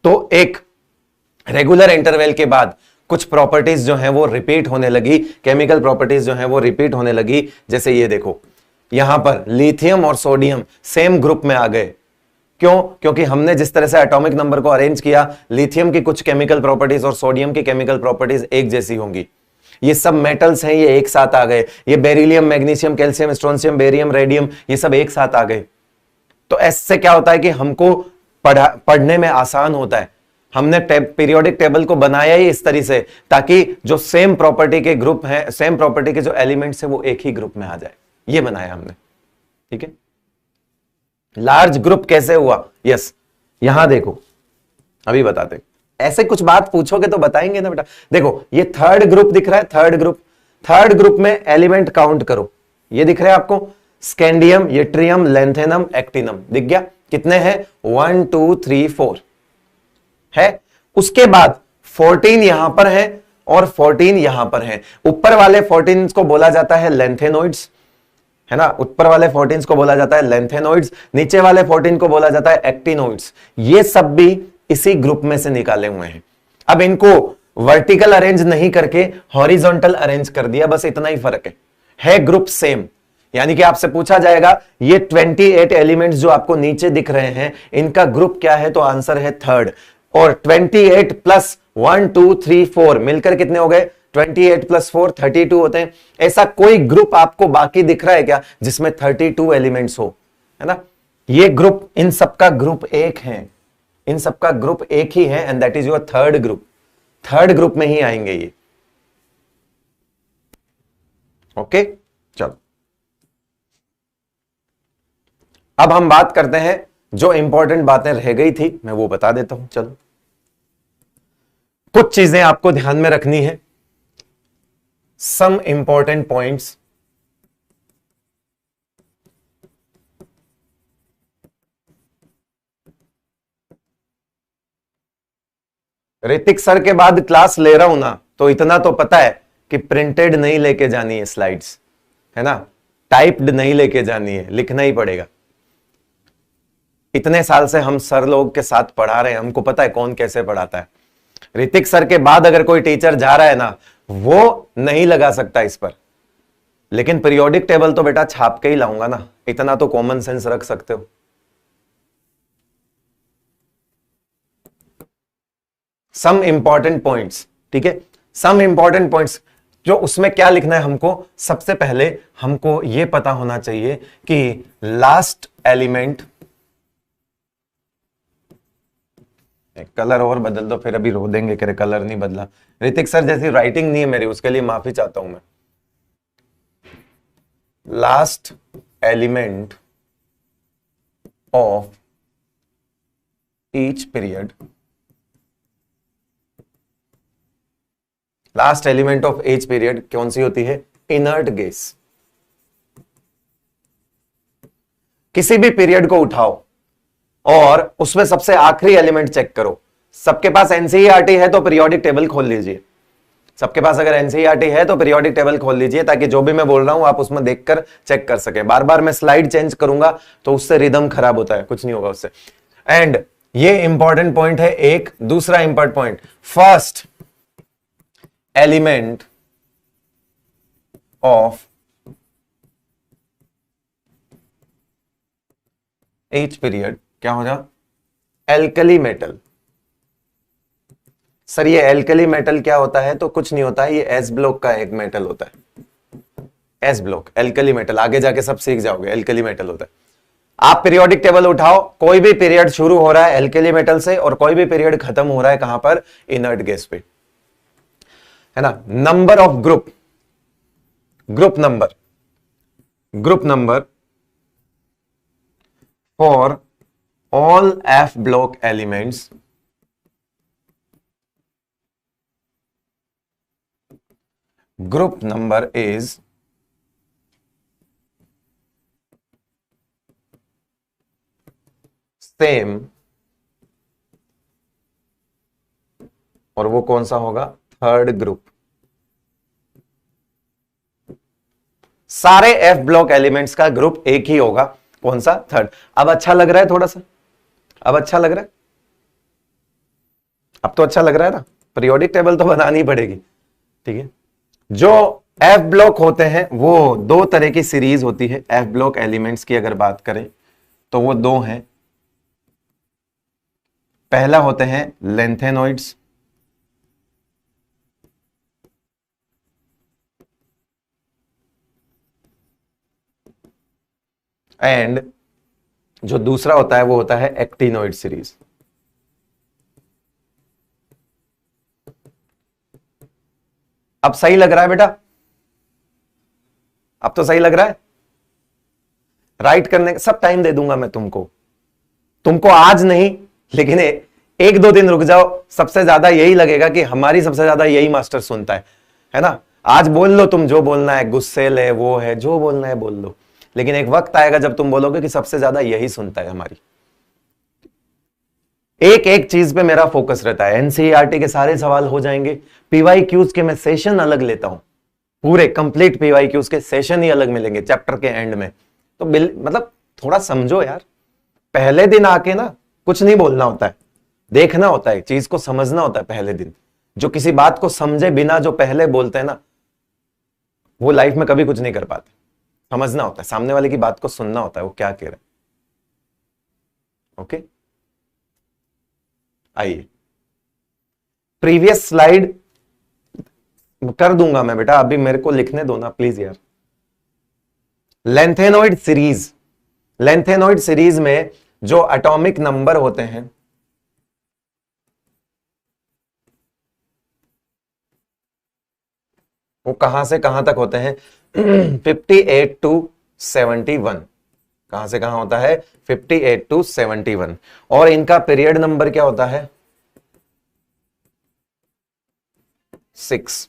तो एक रेगुलर इंटरवल के बाद कुछ प्रॉपर्टीज जो हैं वो रिपीट होने लगी, केमिकल प्रॉपर्टीज जो हैं वो रिपीट होने लगी। जैसे ये देखो, यहां पर लिथियम और सोडियम सेम ग्रुप में आ गए। क्यों? क्योंकि हमने जिस तरह से एटॉमिक नंबर को अरेंज किया, लिथियम की कुछ केमिकल प्रॉपर्टीज और सोडियम की केमिकल प्रॉपर्टीज एक जैसी होंगी। ये सब मेटल्स हैं, ये एक साथ आ गए। ये beryllium, magnesium, calcium, strontium, barium, radium, ये सब एक साथ आ गए। तो इससे क्या होता है कि हमको पढ़ने में आसान होता है। हमने पीरियोडिक टेबल को बनाया ही इस तरह से ताकि जो सेम प्रॉपर्टी के ग्रुप हैं, सेम प्रॉपर्टी के जो एलिमेंट्स हैं वो एक ही ग्रुप में आ जाए, ये बनाया हमने। ठीक है, लार्ज ग्रुप कैसे हुआ? यस, यहां देखो, अभी बताते। ऐसे कुछ बात पूछोगे तो बताएंगे ना बेटा। देखो, ये थर्ड ग्रुप दिख रहा है, थर्ड ग्रुप में एलिमेंट काउंट करो। ये दिख रहा है आपको, स्कैंडियम, यट्रियम, लेंथेनम, एक्टिनम, दिख गया? कितने हैं? 1 2 3 4 है। उसके बाद 14 यहां पर है और 14 यहां पर है। ऊपर वाले 14 को बोला जाता है लेंथेनोइड्स, है ना। ऊपर वाले 14 को बोला जाता है लेंथेनोइड्स, नीचे वाले 14 को बोला जाता है एक्टिनोइड्स। ये सब भी इसी ग्रुप में से निकाले हुए हैं। अब इनको वर्टिकल अरेंज नहीं करके हॉरिजॉन्टल अरेंज कर दिया, बस इतना ही फर्क है ग्रुप सेम। यानी कि आपसे पूछा जाएगा ये 28 एलिमेंट्स जो आपको नीचे दिख रहे हैं, इनका ग्रुप क्या है? तो आंसर है थर्ड। और 28 प्लस 1 2 3 4 मिलकर कितने हो गए? 28 प्लस 4 32 होते हैं। ऐसा कोई ग्रुप आपको बाकी दिख रहा है क्या जिसमें 32 एलिमेंट्स हो? है ना, ये ग्रुप, इन सबका ग्रुप एक है, इन सबका ग्रुप एक ही है, and that is your third group. Third group में ही आएंगे ये। ओके, चलो अब हम बात करते हैं, जो इंपॉर्टेंट बातें रह गई थी मैं वो बता देता हूं। चलो, कुछ चीजें आपको ध्यान में रखनी है, some important points. Hrithik sir के बाद क्लास ले रहा हूं ना, तो इतना तो पता है कि प्रिंटेड नहीं लेके जानी है स्लाइड्स, है ना, टाइप्ड नहीं लेके जानी है, लिखना ही पड़ेगा। इतने साल से हम सर लोग के साथ पढ़ा रहे हैं, हमको पता है कौन कैसे पढ़ाता है। ऋतिक सर के बाद अगर कोई टीचर जा रहा है ना, वो नहीं लगा सकता इस पर, लेकिन पीरियोडिक टेबल तो बेटा छाप के ही लाऊंगा ना, इतना तो कॉमन सेंस रख सकते हो। सम इंपॉर्टेंट पॉइंट्स, ठीक है, सम इंपॉर्टेंट पॉइंट्स। जो उसमें क्या लिखना है हमको? सबसे पहले हमको यह पता होना चाहिए कि लास्ट एलिमेंट, कलर और बदल दो, फिर अभी रो देंगे कि कलर नहीं बदला। ऋतिक सर जैसी राइटिंग नहीं है मेरी, उसके लिए माफी चाहता हूं मैं। Last element of each period, last element of each period कौन सी होती है? Inert gas. किसी भी पीरियड को उठाओ और उसमें सबसे आखिरी एलिमेंट चेक करो। सबके पास एनसीईआरटी है तो पीरियोडिक टेबल खोल लीजिए। सबके पास अगर एनसीईआरटी है तो पीरियोडिक टेबल खोल लीजिए, ताकि जो भी मैं बोल रहा हूं आप उसमें देखकर चेक कर सके। बार बार मैं स्लाइड चेंज करूंगा तो उससे रिदम खराब होता है, कुछ नहीं होगा उससे। एंड ये इंपॉर्टेंट पॉइंट है एक। दूसरा important point, first element of each period क्या हो जाए? Alkali metal. सर ये एल्कली मेटल क्या होता है? तो कुछ नहीं होता है, ये एस ब्लॉक का एक मेटल होता है। एस ब्लॉक, एल्कली मेटल, आगे जाके सब सीख जाओगे, एल्कली मेटल होता है। आप पीरियोडिक टेबल उठाओ, कोई भी पीरियड शुरू हो रहा है एल्कली मेटल से और कोई भी पीरियड खत्म हो रहा है कहां पर? इनर्ट गैस पे, है ना। Number of group number for all F block elements group number is same, और वो कौन सा होगा? Third group. सारे F ब्लॉक एलिमेंट्स का ग्रुप एक ही होगा, कौन सा? थर्ड। अब अच्छा लग रहा है थोड़ा सा? अब अच्छा लग रहा है? अब तो अच्छा लग रहा है ना? पीरियोडिक टेबल तो बनानी पड़ेगी, ठीक है। जो एफ ब्लॉक होते हैं वो दो तरह की सीरीज होती है। एफ ब्लॉक एलिमेंट्स की अगर बात करें तो वो दो हैं। पहला होते हैं लेंथेनॉइड्स, एंड जो दूसरा होता है वो होता है एक्टिनॉइड सीरीज। अब सही लग रहा है बेटा? अब तो सही लग रहा है? राइट करने का सब टाइम दे दूंगा मैं तुमको आज नहीं, लेकिन एक दो दिन रुक जाओ, सबसे ज्यादा यही लगेगा कि हमारी सबसे ज्यादा यही मास्टर सुनता है ना। आज बोल लो तुम जो बोलना है, गुस्सेल है, वो है, जो बोलना है बोल लो, लेकिन एक वक्त आएगा जब तुम बोलोगे कि सबसे ज्यादा यही सुनता है हमारी। एक एक चीज पे मेरा फोकस रहता है। एनसीईआरटी के सारे सवाल हो जाएंगे। पीवाईक्यूज के मैं सेशन अलग लेता हूं, पूरे कंप्लीट पीवाईक्यूज के सेशन ही अलग मिलेंगे चैप्टर के एंड में। तो मतलब थोड़ा समझो यार, पहले दिन आके ना कुछ नहीं बोलना होता है, देखना होता है, चीज को समझना होता है पहले दिन। जो किसी बात को समझे बिना जो पहले बोलते हैं ना, वो लाइफ में कभी कुछ नहीं कर पाते। समझना होता है, सामने वाले की बात को सुनना होता है, वो क्या कह रहे हैं। ओके, आइए प्रीवियस स्लाइड कर दूंगा मैं बेटा, अभी मेरे को लिखने दो ना प्लीज यार। लेंथेनॉइड सीरीज, लेंथेनॉइड सीरीज में जो एटॉमिक नंबर होते हैं वो कहां से कहां तक होते हैं? 58 टू 71। कहां से कहां होता है? 58 टू 71। और इनका पीरियड नंबर क्या होता है? 6।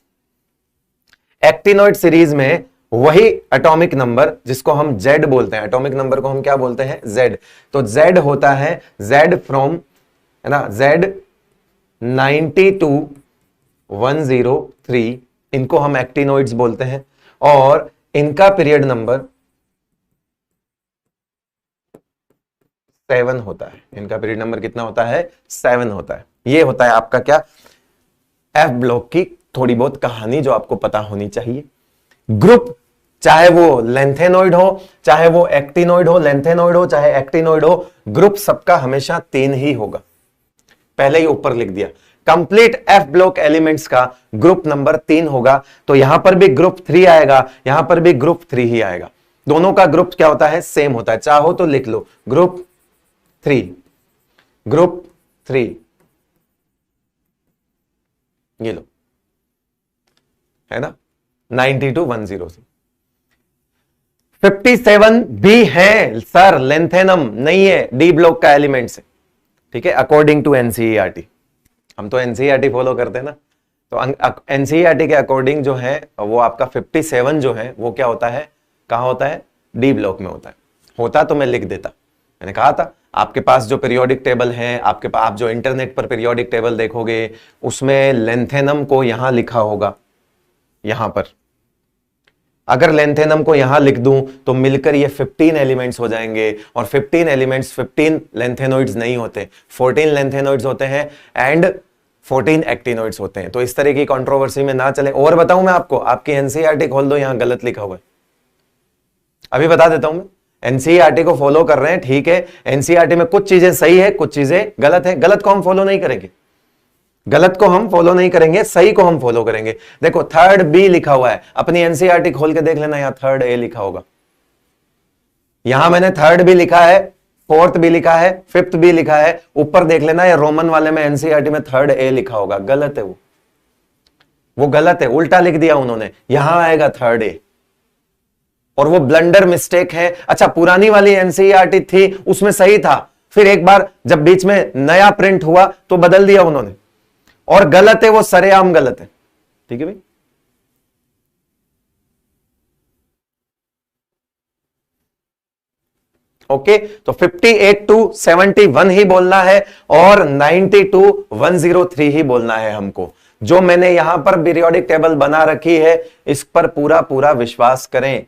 एक्टिनॉइड सीरीज में वही एटॉमिक नंबर जिसको हम Z बोलते हैं, एटॉमिक नंबर को हम क्या बोलते हैं? Z। तो Z होता है Z फ्रॉम, है ना, Z 90 टू 103, इनको हम एक्टिनॉइड्स बोलते हैं। और इनका पीरियड नंबर 7 होता है। इनका पीरियड नंबर कितना होता है? 7 होता है। ये होता है आपका क्या? एफ ब्लॉक की थोड़ी बहुत कहानी जो आपको पता होनी चाहिए। ग्रुप चाहे वो लेंथेनॉइड हो, चाहे वो एक्टिनॉइड हो, लेंथेनॉइड हो चाहे एक्टिनॉइड हो, ग्रुप सबका हमेशा 3 ही होगा। पहले ही ऊपर लिख दिया, कंप्लीट एफ ब्लॉक एलिमेंट्स का ग्रुप नंबर 3 होगा। तो यहां पर भी ग्रुप 3 आएगा, यहां पर भी ग्रुप 3 ही आएगा। दोनों का ग्रुप क्या होता है? सेम होता है। चाहो तो लिख लो ग्रुप 3, ग्रुप 3, ये लो, है ना, 90 टू 103। 57 भी है सर, लेंथेनम नहीं है, डी ब्लॉक का एलिमेंट है, ठीक है, अकॉर्डिंग टू एनसीईआरटी। हम तो एनसीईआरटी फॉलो करते हैं ना, तो एनसीईआरटी के अकॉर्डिंग जो है वो आपका 57 जो है वो क्या होता है? कहां होता है? डी ब्लॉक में होता है। होता तो मैं लिख देता, मैंने कहा था आपके पास जो पीरियोडिक टेबल है, आपके पास आप जो इंटरनेट पर पीरियोडिक टेबल देखोगे उसमें लेंथेनम को यहां लिखा होगा, यहां पर। अगर लेंथेनम को यहां लिख दूं तो मिलकर ये 15 एलिमेंट्स हो जाएंगे, और 15 एलिमेंट्स 15 लेंथेनॉइड्स नहीं होते, 14 लेंथेनॉइड्स होते हैं एंड 14 एक्टिनॉइड्स होते हैं। तो इस तरह की कंट्रोवर्सी में ना चले। और बताऊं मैं आपको, आपकी एनसीईआरटी खोल दो, यहां गलत लिखा हुआ है, अभी बता देता हूं मैं। एनसीईआरटी को फॉलो कर रहे हैं, ठीक है, एनसीईआरटी में कुछ चीजें सही है, कुछ चीजें गलत है। गलत को हम फॉलो नहीं करेंगे, गलत को हम फॉलो नहीं करेंगे, सही को हम फॉलो करेंगे। देखो थर्ड बी लिखा हुआ है, अपनी एनसीईआरटी खोल के देख लेना, यहां थर्ड ए लिखा होगा। यहां मैंने थर्ड भी लिखा है, फोर्थ भी लिखा है, फिफ्थ भी लिखा है, ऊपर देख लेना, या रोमन वाले में एनसीईआरटी में थर्ड ए लिखा होगा। गलत है वो गलत है, उल्टा लिख दिया उन्होंने, यहां आएगा थर्ड ए, और वो ब्लंडर मिस्टेक है। अच्छा, पुरानी वाली एनसीईआरटी थी उसमें सही था, फिर एक बार जब बीच में नया प्रिंट हुआ तो बदल दिया उन्होंने, और गलत है वो, सरेआम गलत है, ठीक है भाई। ओके, तो 58 टू 71 ही बोलना है और 90 टू 103 ही बोलना है हमको। जो मैंने यहां पर पीरियोडिक टेबल बना रखी है इस पर पूरा पूरा विश्वास करें,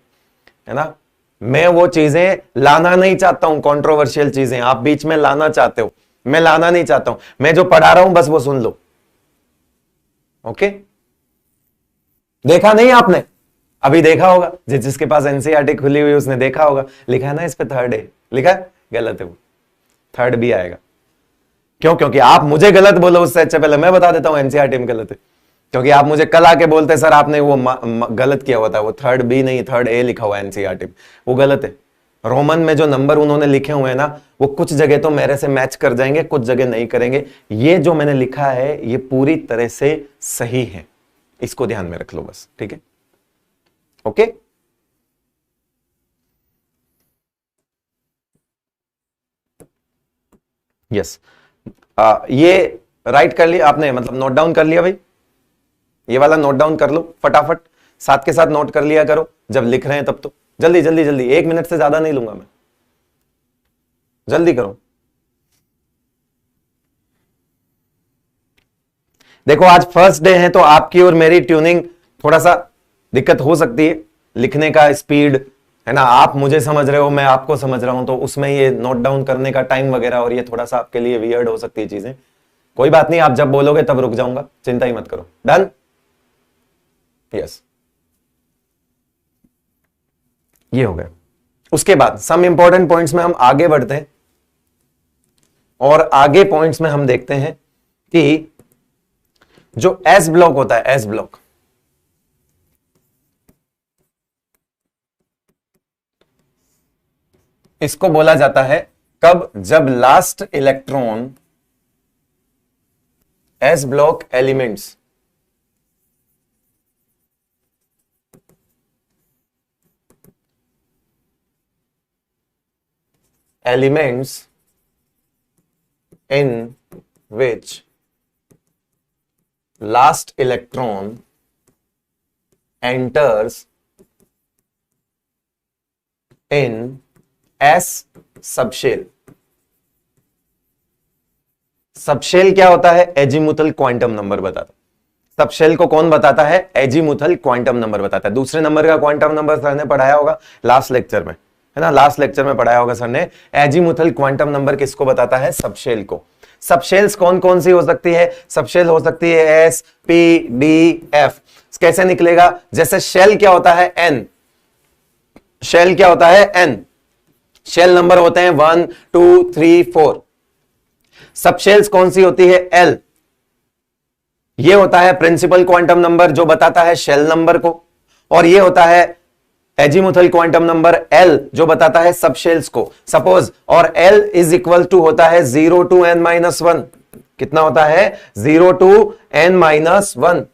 है ना। मैं वो चीजें लाना नहीं चाहता हूं, कंट्रोवर्शियल चीजें आप बीच में लाना चाहते हो, मैं लाना नहीं चाहता हूं। मैं जो पढ़ा रहा हूं बस वो सुन लो, ओके, देखा नहीं आपने? अभी देखा होगा, जिसके पास एनसीईआरटी खुली हुई उसने देखा होगा, लिखा है ना इस पे थर्ड ए, लिखा है, गलत है वो, थर्ड बी आएगा। क्यों? क्योंकि आप मुझे गलत बोलो उससे अच्छा पहले मैं बता देता हूं एनसीईआरटी में गलत है। क्योंकि आप मुझे कल आके बोलते सर आपने वो गलत किया हुआ था, वो थर्ड बी नहीं थर्ड ए लिखा हुआ है एनसीईआरटी में, वो गलत है। रोमन में जो नंबर उन्होंने लिखे हुए हैं ना, वो कुछ जगह तो मेरे से मैच कर जाएंगे, कुछ जगह नहीं करेंगे। ये जो मैंने लिखा है ये पूरी तरह से सही है, इसको ध्यान में रख लो बस, ठीक है? Okay, yes. ये राइट कर लिया आपने, मतलब नोट डाउन कर लिया भाई? ये वाला नोट डाउन कर लो फटाफट, साथ के साथ नोट कर लिया करो जब लिख रहे हैं तब तो। जल्दी जल्दी जल्दी, 1 मिनट से ज्यादा नहीं लूंगा मैं, जल्दी करो। देखो आज फर्स्ट डे है तो आपकी और मेरी ट्यूनिंग थोड़ा सा दिक्कत हो सकती है, लिखने का स्पीड है ना, आप मुझे समझ रहे हो मैं आपको समझ रहा हूं, तो उसमें ये नोट डाउन करने का टाइम वगैरह और ये थोड़ा सा आपके लिए वियर्ड हो सकती है चीजें। कोई बात नहीं, आप जब बोलोगे तब रुक जाऊंगा, चिंता ही मत करो। डन? यस, ये हो गया। उसके बाद सम इंपॉर्टेंट पॉइंट्स में हम आगे बढ़ते हैं, और आगे पॉइंट्स में हम देखते हैं कि जो एस ब्लॉक होता है, एस ब्लॉक, इसको बोला जाता है कब? जब last electron S block elements in which last electron enters in S subshell. Subshell क्या होता है? एजीमुथल क्वांटम नंबर बताता। सबशेल को कौन बताता है? एजीमुथल क्वांटम नंबर बताता है। दूसरे नंबर का क्वांटम नंबर सर ने पढ़ाया होगा लास्ट लेक्चर में, है ना, लास्ट लेक्चर में पढ़ाया होगा सर ने। एजीमुथल क्वांटम नंबर किसको बताता है? सबशेल को। सबशेल्स कौन कौन सी हो सकती है? सबशेल हो सकती है एस, पी, डी, एफ। कैसे निकलेगा? जैसे शेल क्या होता है? एन। शेल क्या होता है? एन। शेल नंबर होते हैं 1 2 3 4। सबशेल्स कौन सी होती है? एल। ये होता है प्रिंसिपल क्वांटम नंबर जो बताता है शेल नंबर को, और ये होता है एजीमुथल क्वांटम नंबर एल जो बताता है सबशेल्स को। सपोज, और एल इज इक्वल टू होता है 0 to n-1। कितना होता है? 0 to n-1।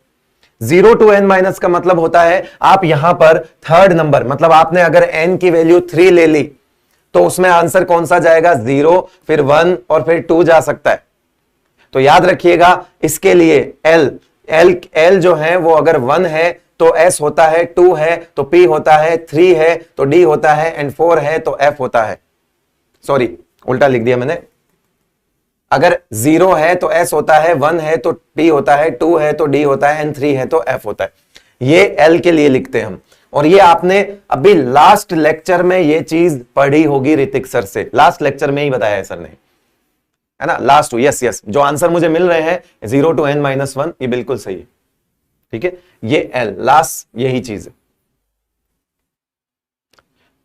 0 to n- का मतलब होता है आप यहां पर थर्ड नंबर, मतलब आपने अगर n की वैल्यू 3 ले ली तो उसमें आंसर कौन सा जाएगा? 0, फिर 1 और फिर 2 जा सकता है। तो याद रखिएगा इसके लिए एल, एल जो है वो अगर 1 है तो एस होता है, 2 है तो पी होता है, 3 है तो डी होता है, एंड 4 है तो एफ होता है। सॉरी, उल्टा लिख दिया मैंने। अगर 0 है तो एस होता है, 1 है तो पी होता है, 2 है तो डी होता है, एंड 3 है तो एफ होता है। ये एल के लिए लिखते हैं हम। और ये आपने अभी लास्ट लेक्चर में ये चीज पढ़ी होगी ऋतिक सर से, लास्ट लेक्चर में ही बताया है सर ने, है ना, लास्ट। यस यस, जो आंसर मुझे मिल रहे हैं 0 to n-1, ये बिल्कुल सही है, ठीक है। ये एल लास्ट यही चीज है।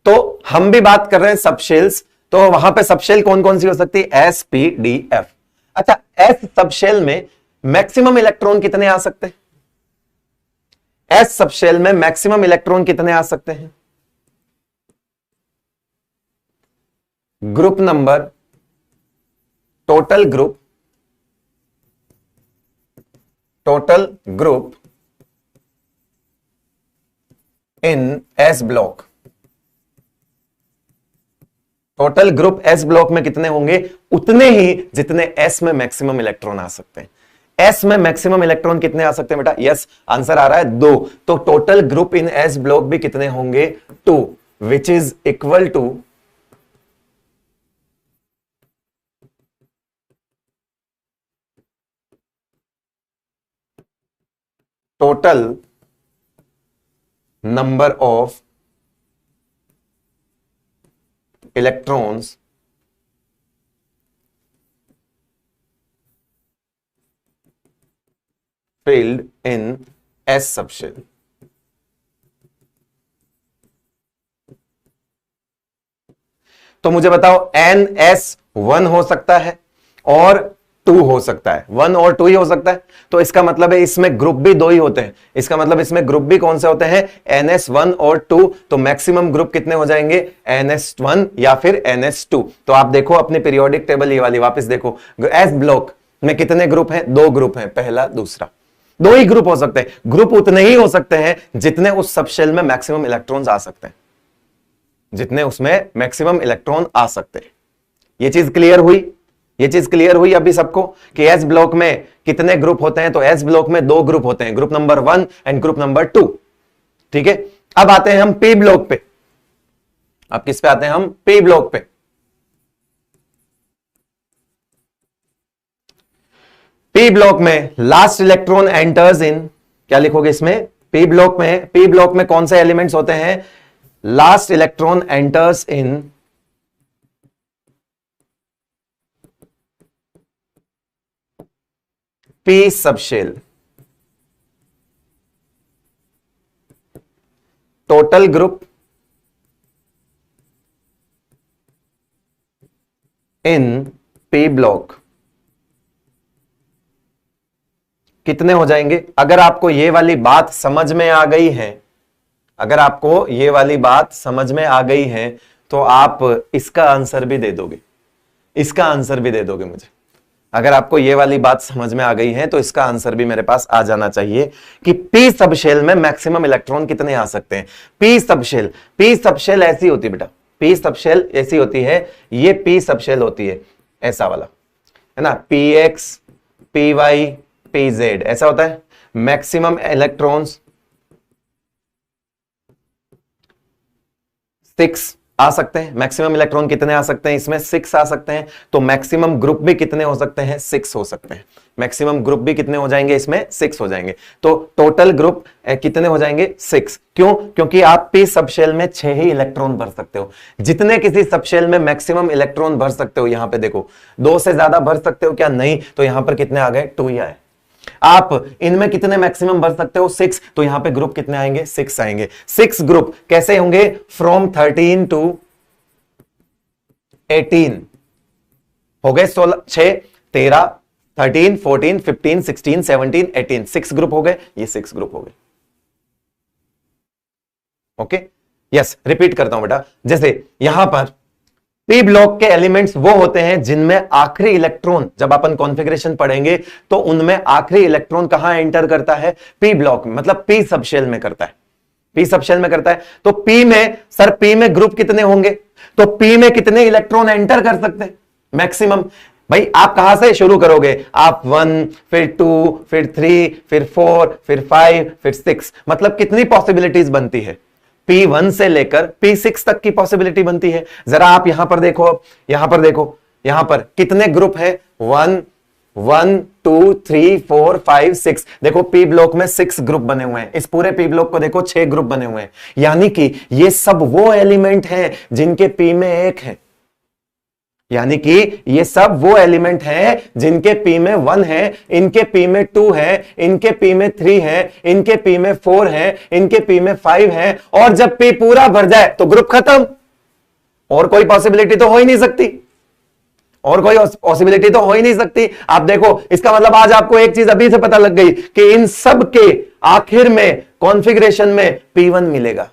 तो हम भी बात कर रहे हैं सबशेल्स, तो वहां पे सबशेल कौन कौन सी हो सकती है? S, P, D, F. अच्छा, एस सबशेल में मैक्सिमम इलेक्ट्रॉन कितने आ सकते हैं? एस सबशेल में मैक्सिमम इलेक्ट्रॉन कितने आ सकते हैं? Group number, total group in S block. Total group S block में कितने होंगे? उतने ही जितने एस में मैक्सिमम इलेक्ट्रॉन आ सकते हैं। एस में मैक्सिमम इलेक्ट्रॉन कितने आ सकते हैं बेटा? यस, आंसर आ रहा है 2। तो total group in S block भी कितने होंगे? 2, which is equal to total number of electrons filled in s subshell। तो मुझे बताओ NS1 हो सकता है और 2 हो सकता है, 1 और 2 ही हो सकता है। तो इसका मतलब है इसमें ग्रुप भी 2 ही होते हैं। इसका मतलब इसमें ग्रुप भी कौन से होते हैं? NS1 और 2। तो मैक्सिमम ग्रुप कितने हो जाएंगे? NS1 या फिर NS2। तो आप देखो अपने पीरियोडिक टेबल ये वाली वापस देखो, एस ब्लॉक में कितने ग्रुप हैं? 2 ग्रुप हैं, पहला दूसरा। 2 ही ग्रुप हो सकते हैं। ग्रुप उतने ही हो सकते हैं जितने उस सबशेल में मैक्सिमम इलेक्ट्रॉन्स आ सकते हैं, जितने उसमें मैक्सिमम इलेक्ट्रॉन आ सकते हैं। ये चीज क्लियर हुई? ये चीज क्लियर हुई अभी सबको कि एस ब्लॉक में कितने ग्रुप होते हैं? तो एस ब्लॉक में 2 ग्रुप होते हैं, group number 1 and group number 2। ठीक है, अब आते हैं हम पी ब्लॉक पे। अब किस पे आते हैं हम? पी ब्लॉक पे। पी ब्लॉक में लास्ट इलेक्ट्रॉन एंटर्स इन, क्या लिखोगे इसमें? पी ब्लॉक में कौन से एलिमेंट्स होते हैं? Last electron enters in P subshell. Total group in P block कितने हो जाएंगे? अगर आपको ये वाली बात समझ में आ गई है, अगर आपको ये वाली बात समझ में आ गई है तो आप इसका आंसर भी दे दोगे, इसका आंसर भी दे दोगे मुझे। अगर आपको ये वाली बात समझ में आ गई है तो इसका आंसर भी मेरे पास आ जाना चाहिए कि पी सबशेल में मैक्सिमम इलेक्ट्रॉन कितने आ सकते हैं। पी सबशेल ऐसी होती है बेटा, पी सबशेल ऐसी होती है, ये पी सबशेल होती है ऐसा वाला, है ना, PX PY PZ ऐसा होता है। मैक्सिमम इलेक्ट्रॉन्स 6 आ सकते हैं। मैक्सिमम इलेक्ट्रॉन कितने आ सकते हैं? इसमें 6 आ सकते हैं। तो मैक्सिमम ग्रुप भी कितने हो सकते हैं? 6 हो सकते हैं। मैक्सिमम ग्रुप भी कितने हो जाएंगे? इसमें 6 हो जाएंगे। तो टोटल ग्रुप कितने हो जाएंगे? 6। क्यों? क्योंकि आप पी सबशेल में 6 ही इलेक्ट्रॉन भर सकते हो। जितने किसी सबशेल में मैक्सिमम इलेक्ट्रॉन भर सकते हो, यहां पे देखो 2 से ज्यादा भर सकते हो क्या? नहीं। तो यहां पर कितने आ गए? 2 ही आए। आप इनमें कितने मैक्सिमम भर सकते हो? 6। तो यहां पे ग्रुप कितने आएंगे? 6 आएंगे। 6 ग्रुप कैसे होंगे? फ्रॉम 13 टू 18 हो गए। 16 6 13 13 14 15 16 17 18 6 ग्रुप हो गए। ये 6 ग्रुप हो गए। ओके, यस, रिपीट करता हूं बेटा। जैसे यहां पर पी ब्लॉक के एलिमेंट्स वो होते हैं जिनमें आखिरी इलेक्ट्रॉन, जब अपन कॉन्फ़िगरेशन पढ़ेंगे तो उनमें आखिरी इलेक्ट्रॉन कहां एंटर करता है? पी ब्लॉक में, मतलब पी सबशेल में करता है। पी सबशेल में करता है। तो पी में, सर पी में ग्रुप कितने होंगे? तो पी में कितने इलेक्ट्रॉन एंटर कर सकते हैं? मैक्सिमम। भाई आप कहां से शुरू करोगे? आप 1, फिर 2, फिर 3, फिर 4, फिर 5, फिर 6, मतलब कितनी पॉसिबिलिटीज बनती है? P1 से लेकर P6 तक की पॉसिबिलिटी बनती है। जरा आप यहां पर देखो, यहां पर देखो, यहां पर कितने ग्रुप है? 1 1 2 3 4 5 6। देखो पी ब्लॉक में 6 ग्रुप बने हुए हैं। इस पूरे पी ब्लॉक को देखो 6 ग्रुप बने हुए हैं। यानी कि ये सब वो एलिमेंट हैं जिनके पी में 1 है। यानी कि ये सब वो एलिमेंट हैं जिनके पी में 1 है, इनके पी में 2 है, इनके पी में 3 है, इनके पी में 4 है, इनके पी में 5 है। और जब पी पूरा भर जाए तो ग्रुप खत्म। और कोई पॉसिबिलिटी तो हो ही नहीं सकती, और कोई पॉसिबिलिटी तो हो ही नहीं सकती। आप देखो, इसका मतलब आज आपको एक चीज अभी से पता लग गई कि इन सब के आखिर में कॉन्फ़िगरेशन में P1 मिलेगा।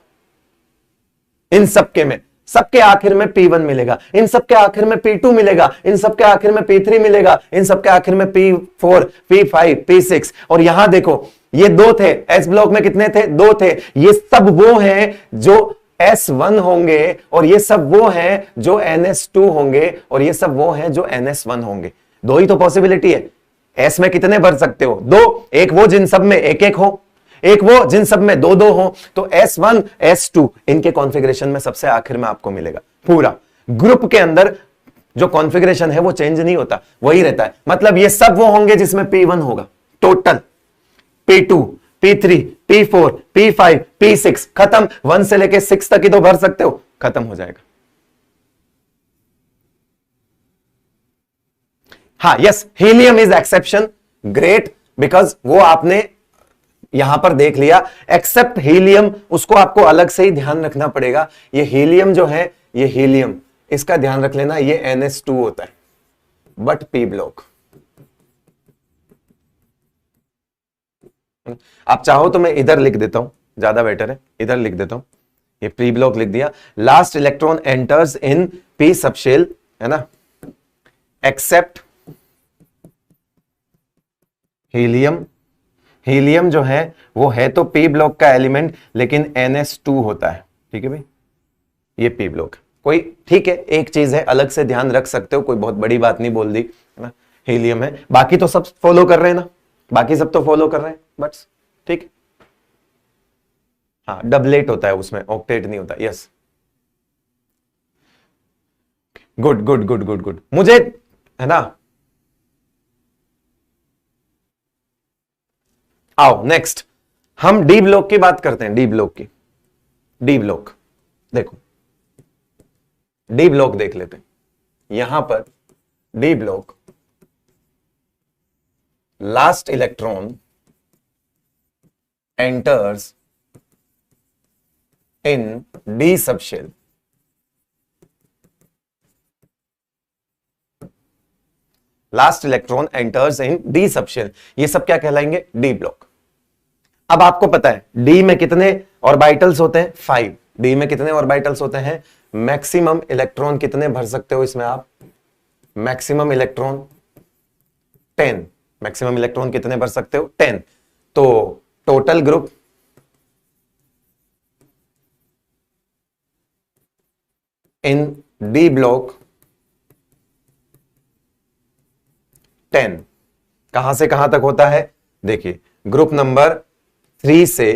इन सबके में, सबके आखिर में P1 मिलेगा, इन सबके आखिर में P2 मिलेगा, इन सबके आखिर में P3 मिलेगा, इन सबके आखिर में P4, P5, P6। और यहां देखो ये 2 थे, एस ब्लॉक में कितने थे? 2 थे। ये सब वो हैं जो S1 होंगे, और ये सब वो हैं जो NS2 होंगे, और ये सब वो हैं जो NS1 होंगे। 2 ही तो पॉसिबिलिटी है। S में कितने भर सकते हो? 2। एक वो जिन सब में 1 1 हो, एक वो जिन सब में 2 2 हो। तो S1 S2 इनके कॉन्फ़िगरेशन में सबसे आखिर में आपको मिलेगा। पूरा ग्रुप के अंदर जो कॉन्फ़िगरेशन है वो चेंज नहीं होता, वही रहता है। मतलब ये सब वो होंगे जिसमें P1 होगा। Total P2 P3 P4 P5 P6 खत्म। 1 से लेके 6 तक ही तो भर सकते हो, खत्म हो जाएगा। हाँ, yes, helium is exception, great, because वो आपने यहां पर देख लिया, एक्सेप्ट हीलियम, उसको आपको अलग से ही ध्यान रखना पड़ेगा। ये हीलियम जो है, ये हीलियम, इसका ध्यान रख लेना, ये NH2 होता है, बट पी ब्लॉक। आप चाहो तो मैं इधर लिख देता हूं, ज्यादा बेटर है, इधर लिख देता हूं, ये पी ब्लॉक लिख दिया। Last electron enters in P subshell, है ना, एक्सेप्ट हीलियम। हीलियम जो है वो है तो पी ब्लॉक का एलिमेंट, लेकिन NH2 होता है, ठीक है भाई, ये पी ब्लॉक कोई, ठीक है, एक चीज है, अलग से ध्यान रख सकते हो, कोई बहुत बड़ी बात नहीं बोल दी, है ना, हीलियम है, बाकी तो सब फॉलो कर रहे हैं ना, बाकी सब तो फॉलो कर रहे हैं, बस ठीक। हाँ, डबलेट होता है उसमें, ऑक्टेट नहीं होता। Yes, good good good good good, मुझे, है ना। आओ नेक्स्ट, हम डी ब्लॉक की बात करते हैं, डी ब्लॉक की। डी ब्लॉक देखो, डी ब्लॉक देख लेते हैं, यहां पर D block, last electron enters in D subshell, last electron enters in D subshell, ये सब क्या कहलाएंगे, डी ब्लॉक। अब आपको पता है डी में कितने ऑर्बिटल्स होते हैं, 5। डी में कितने ऑर्बिटल्स होते हैं, मैक्सिमम इलेक्ट्रॉन कितने भर सकते हो इसमें आप, मैक्सिमम इलेक्ट्रॉन 10, मैक्सिमम इलेक्ट्रॉन कितने भर सकते हो, 10। तो टोटल ग्रुप इन डी ब्लॉक 10, कहां से कहां तक होता है, देखिए ग्रुप नंबर 3 से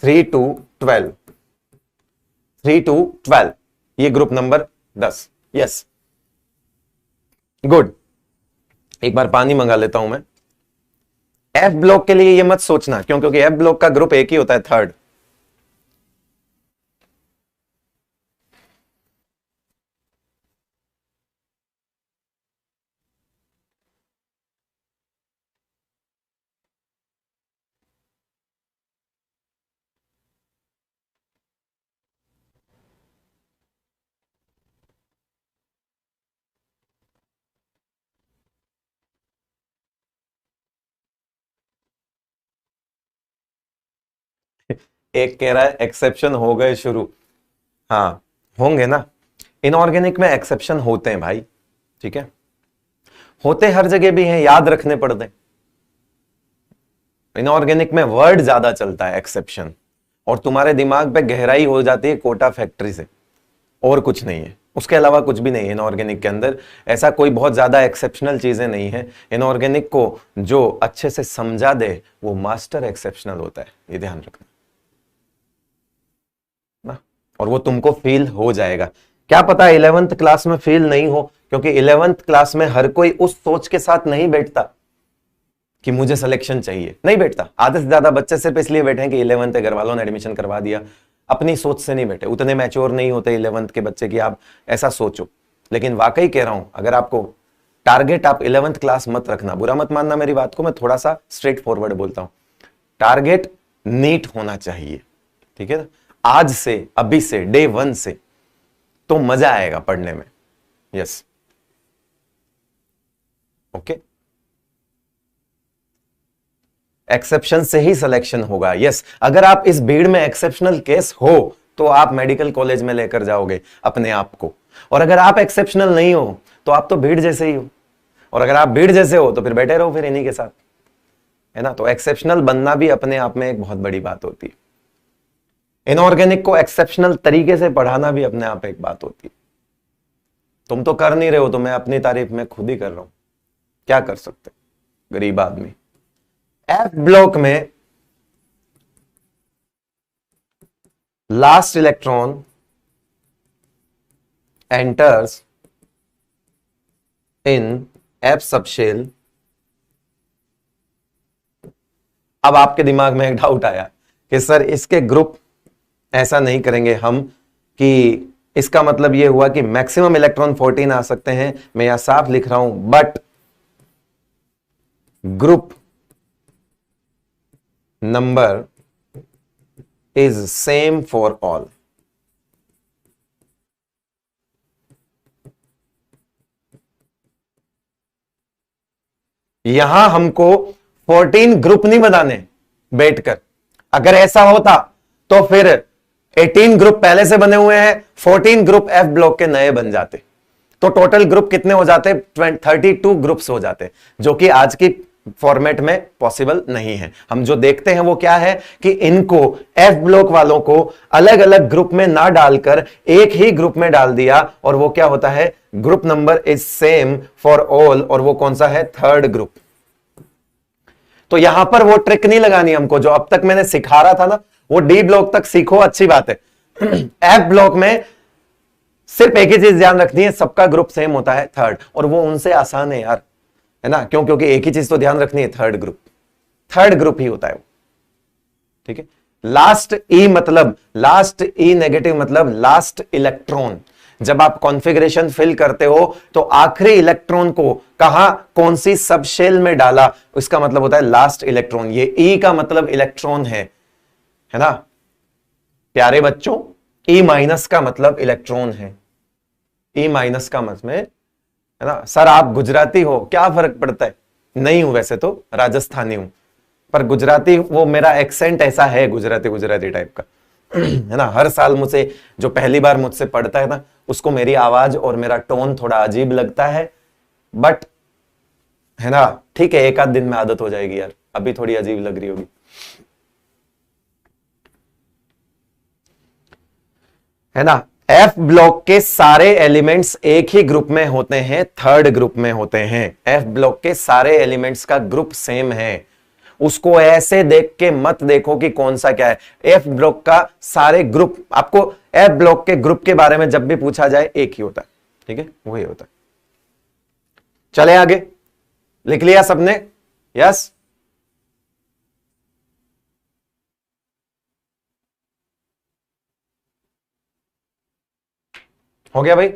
3 to 12, 3 to 12, ये ग्रुप नंबर 10। यस, गुड, एक बार पानी मंगा लेता हूं मैं। एफ ब्लॉक के लिए ये मत सोचना, क्यों, क्योंकि एफ ब्लॉक का ग्रुप एक ही होता है, 3rd। एक कह रहा है एक्सेप्शन हो गए शुरू, हाँ होंगे ना, इनऑर्गेनिक में एक्सेप्शन होते हैं भाई, ठीक है, होते हर जगह भी हैं, याद रखने पड़ते हैं। इनऑर्गेनिक में वर्ड ज्यादा चलता है एक्सेप्शन, और तुम्हारे दिमाग पे गहराई हो जाती है कोटा फैक्ट्री से, और कुछ नहीं है, उसके अलावा कुछ भी नहीं है इनऑर्गेनिक के अंदर, ऐसा कोई बहुत ज्यादा एक्सेप्शनल चीजें नहीं है। इनऑर्गेनिक को जो अच्छे से समझा दे वो मास्टर एक्सेप्शनल होता है, ये ध्यान रखना ना, और वो तुमको फील हो जाएगा। क्या पता 11th क्लास में फील नहीं हो, क्योंकि 11th क्लास में हर कोई उस सोच के साथ नहीं बैठता कि मुझे सिलेक्शन चाहिए, नहीं बैठता। आधे से ज्यादा बच्चे सिर्फ इसलिए बैठे हैं कि 11th है, घर वालों ने एडमिशन करवा दिया, अपनी सोच से नहीं बैठे, उतने मैच्योर नहीं होते 11th के बच्चे कि आप ऐसा सोचो। लेकिन वाकई कह रहा हूं, अगर आपको टारगेट, आप 11th क्लास मत रखना, बुरा मत मानना मेरी बात को, मैं थोड़ा सा स्ट्रेट फॉरवर्ड बोलता हूं, टारगेट नीट होना चाहिए, ठीक है, आज से, अभी से, डे 1 से, तो मजा आएगा पढ़ने में। यस, ओके, एक्सेप्शन से ही सिलेक्शन होगा। यस, अगर आप इस भीड़ में एक्सेप्शनल केस हो तो आप मेडिकल कॉलेज में लेकर जाओगे अपने आप को, और अगर आप एक्सेप्शनल नहीं हो तो आप तो भीड़ जैसे ही हो, और अगर आप भीड़ जैसे हो तो फिर बैठे रहो फिर इन्हीं के साथ, है ना। तो एक्सेप्शनल बनना भी अपने आप में एक बहुत बड़ी बात होती है। इनऑर्गेनिक को एक्सेप्शनल तरीके से पढ़ाना भी अपने आप एक बात होती है। तुम तो कर नहीं रहे हो, तो मैं अपनी तारीफ में खुद ही कर रहा हूं, क्या कर सकते, गरीब आदमी। एफ ब्लॉक में last electron enters in F subshell. अब आपके दिमाग में एक डाउट आया कि सर इसके ग्रुप ऐसा नहीं करेंगे हम, कि इसका मतलब यह हुआ कि मैक्सिमम इलेक्ट्रॉन 14 आ सकते हैं। मैं यहां साफ लिख रहा हूं, but group number is same for all. यहां हमको 14 ग्रुप नहीं बनाने बैठकर। अगर ऐसा होता तो फिर 18 ग्रुप पहले से बने हुए हैं, 14 ग्रुप एफ ब्लॉक के नए बन जाते, तो टोटल ग्रुप कितने हो जाते? 32 ग्रुप्स हो जाते, जो कि आज की फॉर्मेट में पॉसिबल नहीं है। हम जो देखते हैं वो क्या है कि इनको एफ ब्लॉक वालों को अलग अलग ग्रुप में ना डालकर एक ही ग्रुप में डाल दिया, और वो क्या होता है? Group number is same for all, और वो कौन सा है? Third group. तो यहां पर वो ट्रिक नहीं लगानी हमको जो अब तक मैंने सिखा रहा था ना, वो डी ब्लॉक तक सीखो, अच्छी बात है। एफ ब्लॉक में सिर्फ एक ही चीज ध्यान रखनी है, सबका ग्रुप सेम होता है थर्ड, और वो उनसे आसान है यार, है ना? क्यों? क्योंकि एक ही चीज तो ध्यान रखनी है, थर्ड ग्रुप ही होता है वो, ठीक है। लास्ट ई मतलब, लास्ट ई नेगेटिव मतलब लास्ट इलेक्ट्रॉन। जब आप कॉन्फ़िगरेशन फिल करते हो तो आखिरी इलेक्ट्रॉन को कहां, कौन सी सब शेल में डाला, इसका मतलब होता है लास्ट इलेक्ट्रॉन। ये ई का मतलब इलेक्ट्रॉन है ना प्यारे बच्चों? ई माइनस का मतलब इलेक्ट्रॉन है। ई माइनस का मतलब है ना। सर आप गुजराती हो, क्या फर्क पड़ता है? नहीं हूं, वैसे तो राजस्थानी हूं, पर गुजराती, वो मेरा एक्सेंट ऐसा है गुजराती टाइप का, है ना। हर साल मुझे जो पहली बार मुझसे पढ़ता है ना, उसको मेरी आवाज और मेरा टोन थोड़ा अजीब लगता है, बट है ना, ठीक है, एक आध दिन में आदत हो जाएगी यार, अभी थोड़ी अजीब लग रही होगी, है ना। एफ ब्लॉक के सारे एलिमेंट्स एक ही ग्रुप में होते हैं, थर्ड ग्रुप में होते हैं। एफ ब्लॉक के सारे एलिमेंट्स का ग्रुप सेम है, उसको ऐसे देख के मत देखो कि कौन सा क्या है। एफ ब्लॉक का सारे ग्रुप, आपको एफ ब्लॉक के ग्रुप के बारे में जब भी पूछा जाए एक ही होता है, ठीक है, वही होता है। चले आगे, लिख लिया सबने? यस, हो गया भाई?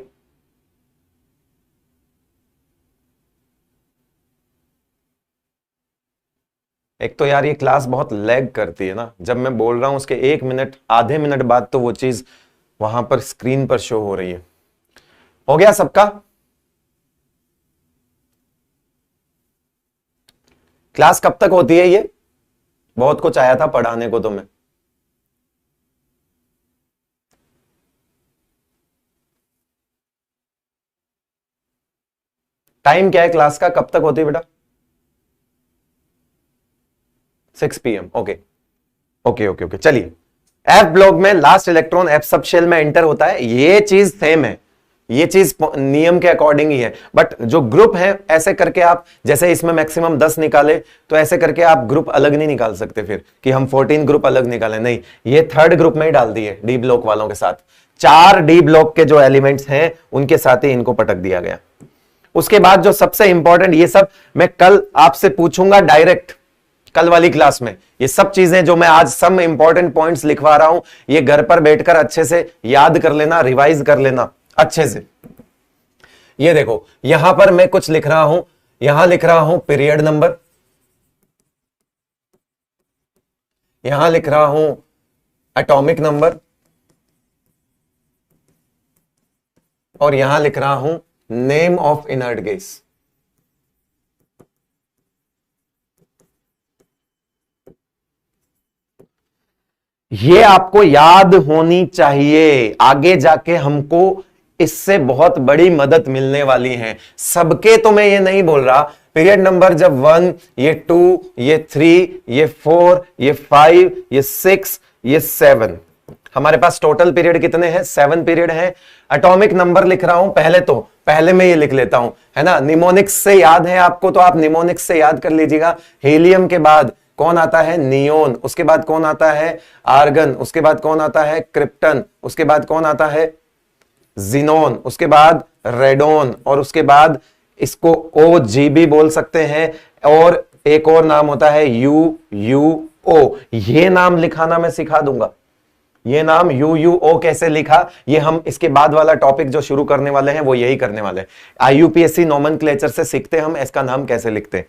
एक तो यार ये क्लास बहुत लैग करती है ना, जब मैं बोल रहा हूं उसके 1 मिनट आधे मिनट बाद तो वो चीज वहां पर स्क्रीन पर शो हो रही है। हो गया सबका? क्लास कब तक होती है ये? बहुत कुछ आया था पढ़ाने को तो मैं। टाइम क्या है क्लास का, कब तक होती है बेटा? 6 PM। Okay okay okay okay, चलिए। एफ ब्लॉक में last electron F sub shell में एंटर होता है, ये चीज सेम है, ये चीज नियम के अकॉर्डिंग ही है, बट जो ग्रुप है ऐसे करके आप, जैसे इसमें मैक्सिमम 10 निकाले, तो ऐसे करके आप ग्रुप अलग नहीं निकाल सकते फिर कि हम 14 ग्रुप अलग निकाले, नहीं, ये थर्ड ग्रुप में ही डाल दिए डी ब्लॉक वालों के साथ। 4 डी ब्लॉक के जो एलिमेंट्स हैं उनके साथ ही इनको पटक दिया गया। उसके बाद जो सबसे इंपॉर्टेंट, ये सब मैं कल आपसे पूछूंगा डायरेक्ट, कल वाली क्लास में ये सब चीजें जो मैं आज सब इंपॉर्टेंट पॉइंट्स लिखवा रहा हूं, ये घर पर बैठकर अच्छे से याद कर लेना, रिवाइज कर लेना अच्छे से। ये देखो यहां पर मैं कुछ लिख रहा हूं, यहां लिख रहा हूं पीरियड नंबर, यहां लिख रहा हूं एटॉमिक नंबर, और यहां लिख रहा हूं नेम ऑफ इनर्ट गैस। ये आपको याद होनी चाहिए, आगे जाके हमको इससे बहुत बड़ी मदद मिलने वाली है। सबके तो मैं ये नहीं बोल रहा, पीरियड नंबर जब 1, ये 2, ये 3, ये 4, ये 5, ये 6, ये 7, हमारे पास टोटल पीरियड कितने हैं? 7 पीरियड हैं। एटॉमिक नंबर लिख रहा हूं, पहले मैं ये लिख लेता हूं, है ना। निमोनिक्स से याद है आपको, तो आप निमोनिक्स से याद कर लीजिएगा। हीलियम के बाद कौन आता है? नियोन। उसके बाद कौन आता है? आर्गन। उसके बाद कौन आता है? क्रिप्टन। उसके बाद कौन आता है? जिनोन। उसके बाद रेडोन, और उसके बाद इसको OG भी बोल सकते हैं, और एक और नाम होता है UUO। ये नाम लिखाना मैं सिखा दूंगा, ये नाम UUO कैसे लिखा, ये हम इसके बाद वाला टॉपिक जो शुरू करने वाले हैं वो यही करने वाले हैं। IUPAC नोमेनक्लेचर से सीखते हम इसका नाम कैसे लिखते हैं।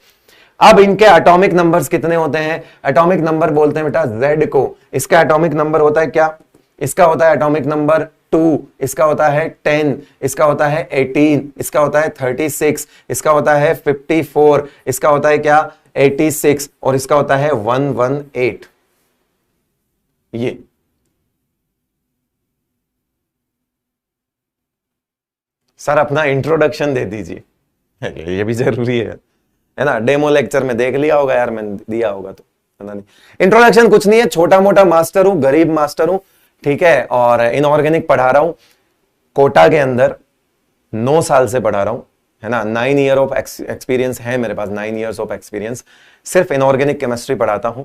अब इनके एटॉमिक नंबर्स कितने होते हैं? एटॉमिक नंबर बोलते हैं बेटा Z को। इसका एटॉमिक नंबर होता है क्या? इसका होता है एटॉमिक नंबर 2, इसका होता है 10, इसका होता है 18, इसका होता है 36, इसका होता है 54, इसका होता है क्या 86 और इसका होता है 118। ये सर अपना इंट्रोडक्शन दे दीजिए, ये भी जरूरी है ना। डेमो लेक्चर में देख लिया होगा यार, मैंने दिया होगा तो पता नहीं। इंट्रोडक्शन कुछ नहीं है, छोटा मोटा मास्टर हूं, गरीब मास्टर हूं, ठीक है, और इनऑर्गेनिक पढ़ा रहा हूं कोटा के अंदर, 9 साल से पढ़ा रहा हूं, है ना। 9 ईयर ऑफ एक्सपीरियंस है मेरे पास, 9 ईयर्स ऑफ एक्सपीरियंस। सिर्फ इनऑर्गेनिक केमिस्ट्री पढ़ाता हूं,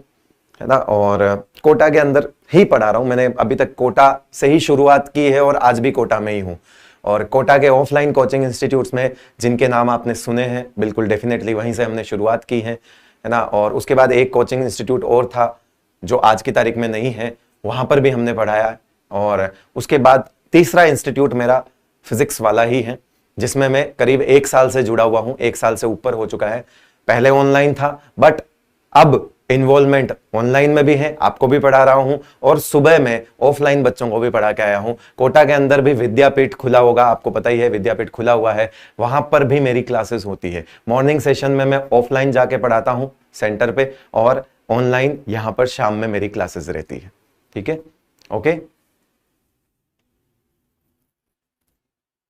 है ना, और कोटा के अंदर ही पढ़ा रहा हूं। मैंने अभी तक कोटा से ही शुरुआत की है और आज भी कोटा में ही हूं। और कोटा के ऑफलाइन कोचिंग इंस्टीट्यूट्स में जिनके नाम आपने सुने हैं, बिल्कुल डेफिनेटली वहीं से हमने शुरुआत की है ना। और उसके बाद एक कोचिंग इंस्टीट्यूट और था जो आज की तारीख में नहीं है, वहां पर भी हमने पढ़ाया। और उसके बाद तीसरा इंस्टीट्यूट मेरा फिजिक्स वाला ही है, जिसमें मैं करीब 1 साल से जुड़ा हुआ हूं, 1 साल से ऊपर हो चुका है। पहले ऑनलाइन था, बट अब इन्वॉल्वमेंट ऑनलाइन में भी है, आपको भी पढ़ा रहा हूं, और सुबह में ऑफलाइन बच्चों को भी पढ़ा के आया हूं। कोटा के अंदर भी विद्यापीठ खुला होगा, आपको पता ही है, विद्यापीठ खुला हुआ है, वहां पर भी मेरी क्लासेस होती है। मॉर्निंग सेशन में मैं ऑफलाइन जाके पढ़ाता हूं सेंटर पे, और ऑनलाइन यहां पर शाम में मेरी क्लासेस रहती है, ठीक है, ओके,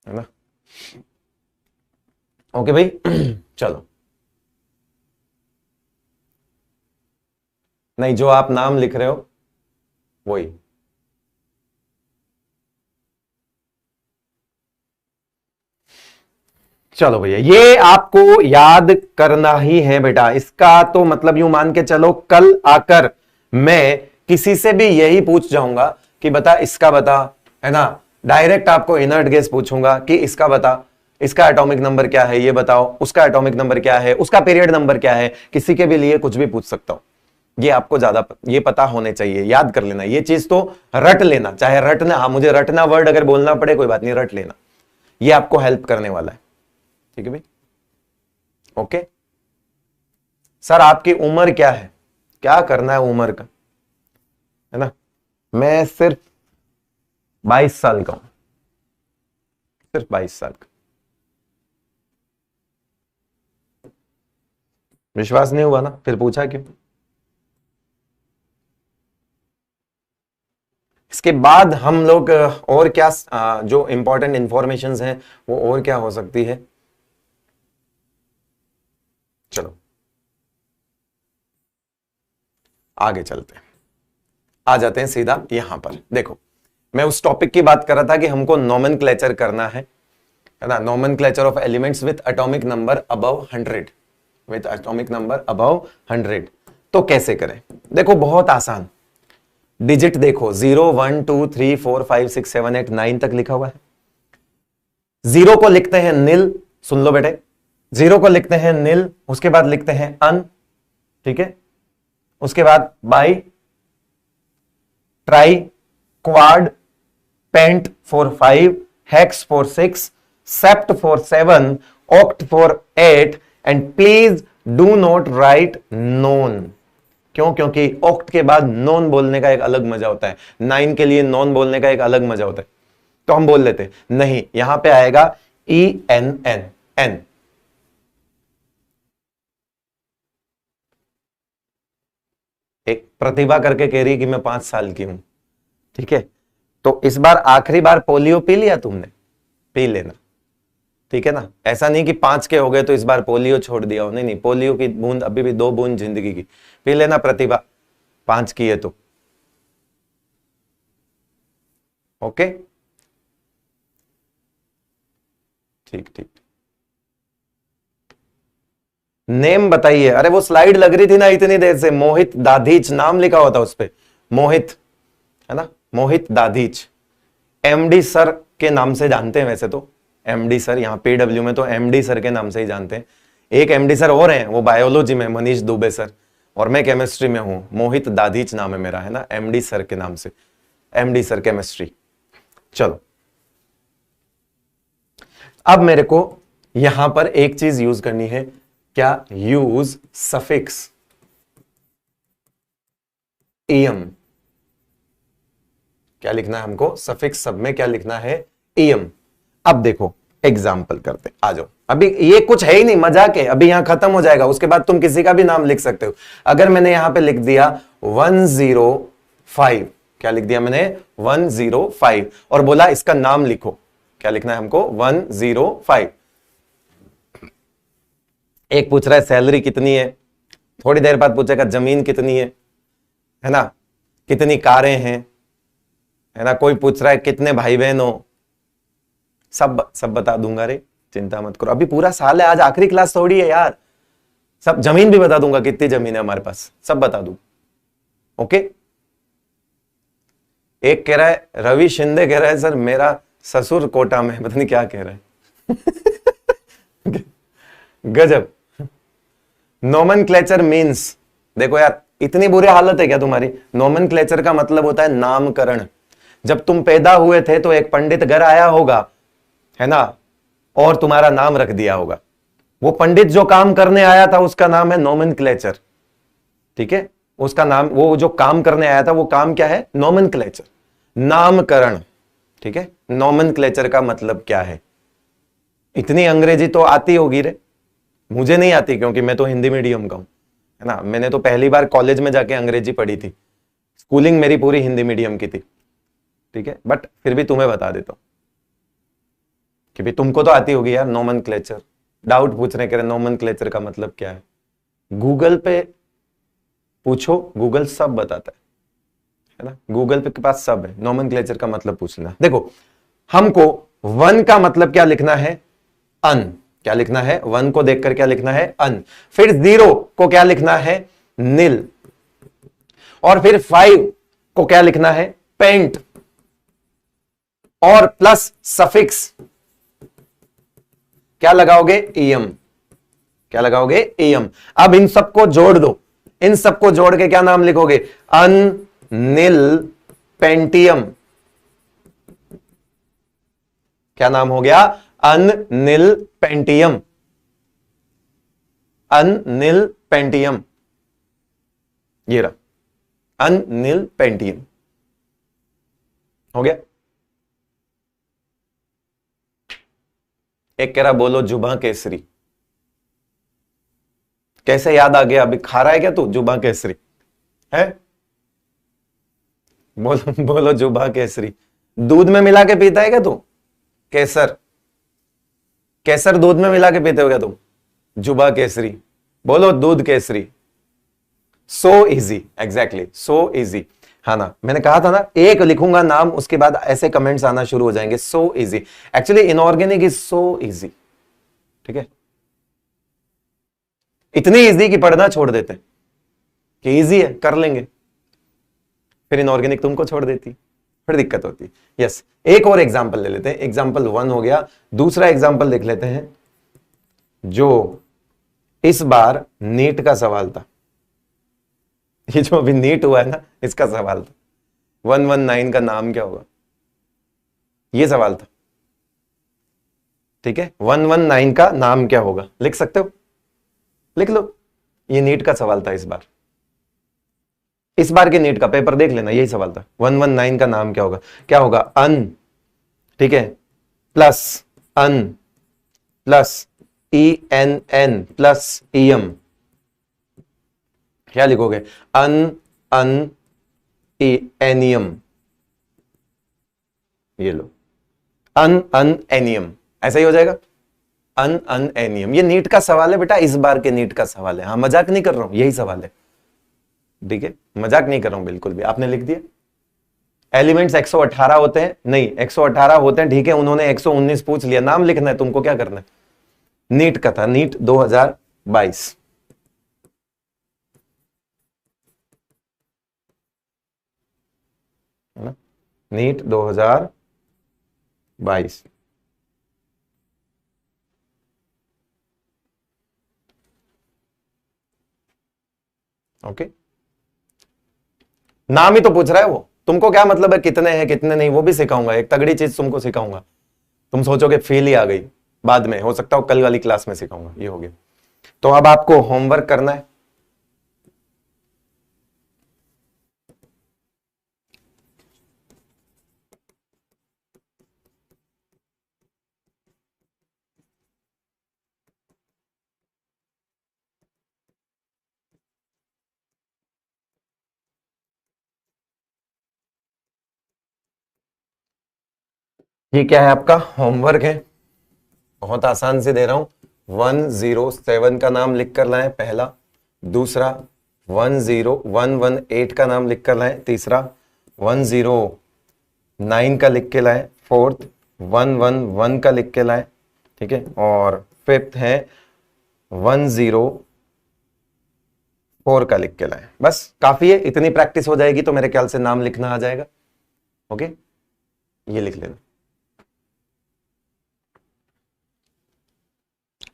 है ना, ओके भाई। चलो, नहीं, जो आप नाम लिख रहे हो वही। चलो भैया, ये आपको याद करना ही है बेटा। इसका तो मतलब यूं मान के चलो, कल आकर मैं किसी से भी यही पूछ जाऊंगा कि बता, इसका बता, है ना। डायरेक्ट आपको इनर्ट गैस पूछूंगा कि इसका बता, इसका एटॉमिक नंबर क्या है ये बताओ, उसका एटॉमिक नंबर क्या है, उसका पीरियड नंबर क्या है, किसी के भी लिए कुछ भी पूछ सकता हूं। ये आपको ज्यादा ये पता होने चाहिए, याद कर लेना ये चीज, तो रट लेना, चाहे रटना, हाँ मुझे रटना वर्ड अगर बोलना पड़े कोई बात नहीं, रट लेना, ये आपको हेल्प करने वाला है, ठीक है भाई, ओके। सर आपकी उम्र क्या है? क्या करना है उम्र का, है ना। मैं सिर्फ 22 साल का हूं, सिर्फ 22 साल का। विश्वास नहीं हुआ ना, फिर पूछा क्यों? इसके बाद हम लोग और क्या जो इंपॉर्टेंट इंफॉर्मेशन हैं वो और क्या हो सकती है? चलो आगे चलते हैं, आ जाते हैं सीधा यहां पर। देखो, मैं उस टॉपिक की बात कर रहा था कि हमको नोमेनक्लेचर करना है ना, nomenclature of elements with atomic number above 100, with atomic number above 100। तो कैसे करें? देखो बहुत आसान, डिजिट देखो, 0 1 2 3 4 5 6 7 8 9 तक लिखा हुआ है। 0 को लिखते हैं नील, सुन लो बेटे, 0 को लिखते हैं नील, उसके बाद लिखते हैं अन, ठीक है, उसके बाद bi, tri, quad, pent for 5, hex for 6, sept for 7, oct for 8, and please do not write non. क्यों? क्योंकि ऑक्ट के बाद नॉन बोलने का एक अलग मजा होता है, 9 के लिए नॉन बोलने का एक अलग मजा होता है, तो हम बोल लेते हैं नहीं, यहां पे आएगा ENN, एन। एक प्रतिभा करके कह रही कि मैं 5 साल की हूं, ठीक है, तो इस बार आखिरी बार पोलियो पी लिया तुमने, पी लेना, ठीक है ना। ऐसा नहीं कि 5 के हो गए तो इस बार पोलियो छोड़ दिया हो, नहीं नहीं, पोलियो की बूंद अभी भी 2 बूंद जिंदगी की, पी लेना प्रतिभा, 5 की है तो, ओके, ठीक ठीक। नेम बताइए। अरे वो स्लाइड लग रही थी ना इतनी देर से, मोहित दाधीच नाम लिखा होता उस पे, मोहित, है ना, मोहित दाधीच। MD सर के नाम से जानते हैं वैसे तो, MD सर, यहाँ PW में तो MD सर के नाम से ही जानते हैं। एक MD सर और हैं, वो बायोलॉजी में मनीष दुबे सर, और मैं केमिस्ट्री में हूं, मोहित दाधीच नाम है मेरा, है ना, MD सर के नाम से, MD सर केमिस्ट्री। चलो अब मेरे को यहां पर एक चीज यूज करनी है, क्या यूज सफिक्स ईएम। क्या लिखना है हमको, सफिक्स सब में क्या लिखना है, ईएम। अब देखो एग्जाम्पल करते, आ जाओ। अभी ये कुछ है ही नहीं, मजाक है, अभी यहां खत्म हो जाएगा, उसके बाद तुम किसी का भी नाम लिख सकते हो। अगर मैंने यहां पे लिख दिया 105, क्या लिख दिया मैंने 105, और बोला इसका नाम लिखो, क्या लिखना है हमको 105। एक पूछ रहा है सैलरी कितनी है, थोड़ी देर बाद पूछेगा जमीन कितनी है ना, कितनी कारें हैं, है ना, कोई पूछ रहा है कितने भाई बहन हो, सब बता दूंगा रे, चिंता मत करो। अभी पूरा साल है, आज आखिरी क्लास थोड़ी है यार, सब जमीन भी बता दूंगा, कितनी जमीन है हमारे पास, सब बता दूं। ओके। एक कह रहा है, रवि शिंदे कह रहा है सर मेरा ससुर कोटा में, पता नहीं क्या कह रहा है। गजब। नोमेनक्लेचर मीन्स, देखो यार इतनी बुरी हालत है क्या तुम्हारी। नोमेनक्लेचर का मतलब होता है नामकरण। जब तुम पैदा हुए थे तो एक पंडित घर आया होगा, है ना, और तुम्हारा नाम रख दिया होगा। वो पंडित जो काम करने आया था उसका नाम है नोमेनक्लेचर, ठीक है, उसका नाम, वो जो काम करने आया था वो काम क्या है, नोमेनक्लेचर, नामकरण, ठीक है। नोमेनक्लेचर का मतलब क्या है। इतनी अंग्रेजी तो आती होगी रे, मुझे नहीं आती क्योंकि मैं तो हिंदी मीडियम का हूं, है ना। मैंने तो पहली बार कॉलेज में जाके अंग्रेजी पढ़ी थी, स्कूलिंग मेरी पूरी हिंदी मीडियम की थी, ठीक है, बट फिर भी तुम्हें बता देता हूं कि भी तुमको तो आती होगी यार नोमेनक्लेचर। डाउट पूछने के लिए नोमेनक्लेचर का मतलब क्या है, गूगल पे पूछो, गूगल सब बताता है ना, गूगल पे के पास सब है। नोमेनक्लेचर का मतलब पूछना। देखो हमको वन का मतलब क्या लिखना है, अन, क्या लिखना है, वन को देखकर क्या लिखना है, अन। फिर जीरो को क्या लिखना है, नील, और फिर 5 को क्या लिखना है, पेंट, और प्लस सफिक्स क्या लगाओगे, ईएम, क्या लगाओगे, ईएम। अब इन सबको जोड़ दो, इन सबको जोड़ के क्या नाम लिखोगे, अनिल पेंटियम। क्या नाम हो गया, अनिल पेंटियम, अनिल पेंटियम, ये रहा अनिल पेंटियम, हो गया। एक कह रहा बोलो जुबां केसरी, कैसे याद आ गया, अभी खा रहा है क्या तू जुबां केसरी है, बोलो बोलो जुबां केसरी। दूध में मिला के पीता है क्या तू, केसर, केसर दूध में मिला के पीते हो क्या तुम, जुबां केसरी, बोलो दूध Kesari. So easy, exactly so easy, हाँ ना, मैंने कहा था ना, एक लिखूंगा नाम उसके बाद ऐसे कमेंट्स आना शुरू हो जाएंगे। So easy, actually inorganic is so easy, ठीक है, इतनी इजी कि पढ़ना छोड़ देते हैं कि इजी है कर लेंगे, फिर इनऑर्गेनिक तुमको छोड़ देती, फिर दिक्कत होती है। यस, एक और एग्जांपल ले लेते हैं, एग्जांपल 1 हो गया। दूसरा एग्जांपल देख लेते हैं जो इस बार नीट का सवाल था, ये जो अभी नीट हुआ है ना, इसका सवाल था 119 का नाम क्या होगा, ये सवाल था, ठीक है। 119 का नाम क्या होगा, लिख सकते हो, लिख लो, ये नीट का सवाल था इस बार के नीट का पेपर देख लेना, यही सवाल था। 119 का नाम क्या होगा, क्या होगा, अन, ठीक है, प्लस अन प्लस ENN प्लस EM, क्या लिखोगे, अन एनियम, ये लो, अन एनियम, ऐसा ही हो जाएगा, अन एनियम। ये नीट का सवाल है बेटा, इस बार के नीट का सवाल है, हाँ मजाक नहीं कर रहा हूं, यही सवाल है, ठीक है, मजाक नहीं कर रहा हूं बिल्कुल भी। आपने लिख दिया एलिमेंट्स 118 होते हैं, नहीं 118 होते हैं, ठीक है, उन्होंने 119 पूछ लिया, नाम लिखना है तुमको, क्या करना है, नीट का था, नीट 2022, है ना, नीट 2022। ओके, नाम ही तो पूछ रहा है वो, तुमको क्या मतलब है कितने हैं कितने नहीं, वो भी सिखाऊंगा, एक तगड़ी चीज तुमको सिखाऊंगा, तुम सोचोगे फील ही आ गई, बाद में हो सकता हो कल वाली क्लास में सिखाऊंगा। ये हो गया, तो अब आपको होमवर्क करना है। ये क्या है? आपका होमवर्क है, बहुत आसान से दे रहा हूं। 107 का नाम लिख कर लाएं पहला, दूसरा 10118 का नाम लिख कर लाएं तीसरा, 109 का लिख के लाएं फोर्थ, 111 का लिख के लाएं, ठीक है, और फिफ्थ है 104 का लिख के लाएं। बस काफी है, इतनी प्रैक्टिस हो जाएगी तो मेरे ख्याल से नाम लिखना आ जाएगा। ओके, ये लिख लेना।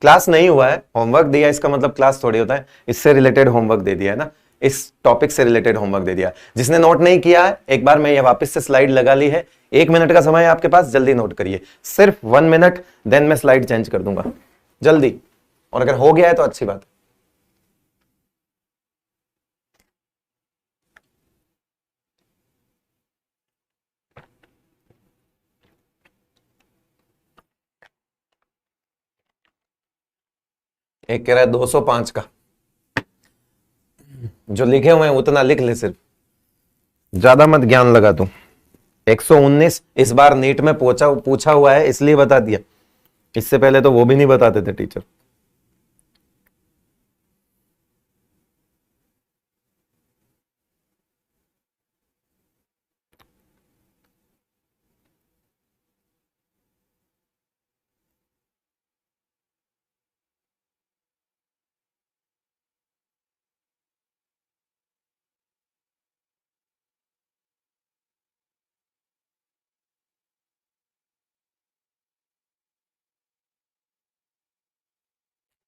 क्लास नहीं हुआ है, होमवर्क दिया, इसका मतलब क्लास थोड़ी होता है। इससे रिलेटेड होमवर्क दे दिया है ना, इस टॉपिक से रिलेटेड होमवर्क दे दिया। जिसने नोट नहीं किया है, एक बार मैं ये वापस से स्लाइड लगा ली है, 1 मिनट का समय है आपके पास, जल्दी नोट करिए, सिर्फ 1 मिनट, देन मैं स्लाइड चेंज कर दूंगा जल्दी। और अगर हो गया है तो अच्छी बात है। एक कह रहा है 205 का, जो लिखे हुए हैं उतना लिख ले, सिर्फ ज्यादा मत ज्ञान लगा तू। 119 इस बार नीट में पूछा हुआ है, इसलिए बता दिया, इससे पहले तो वो भी नहीं बताते थे टीचर।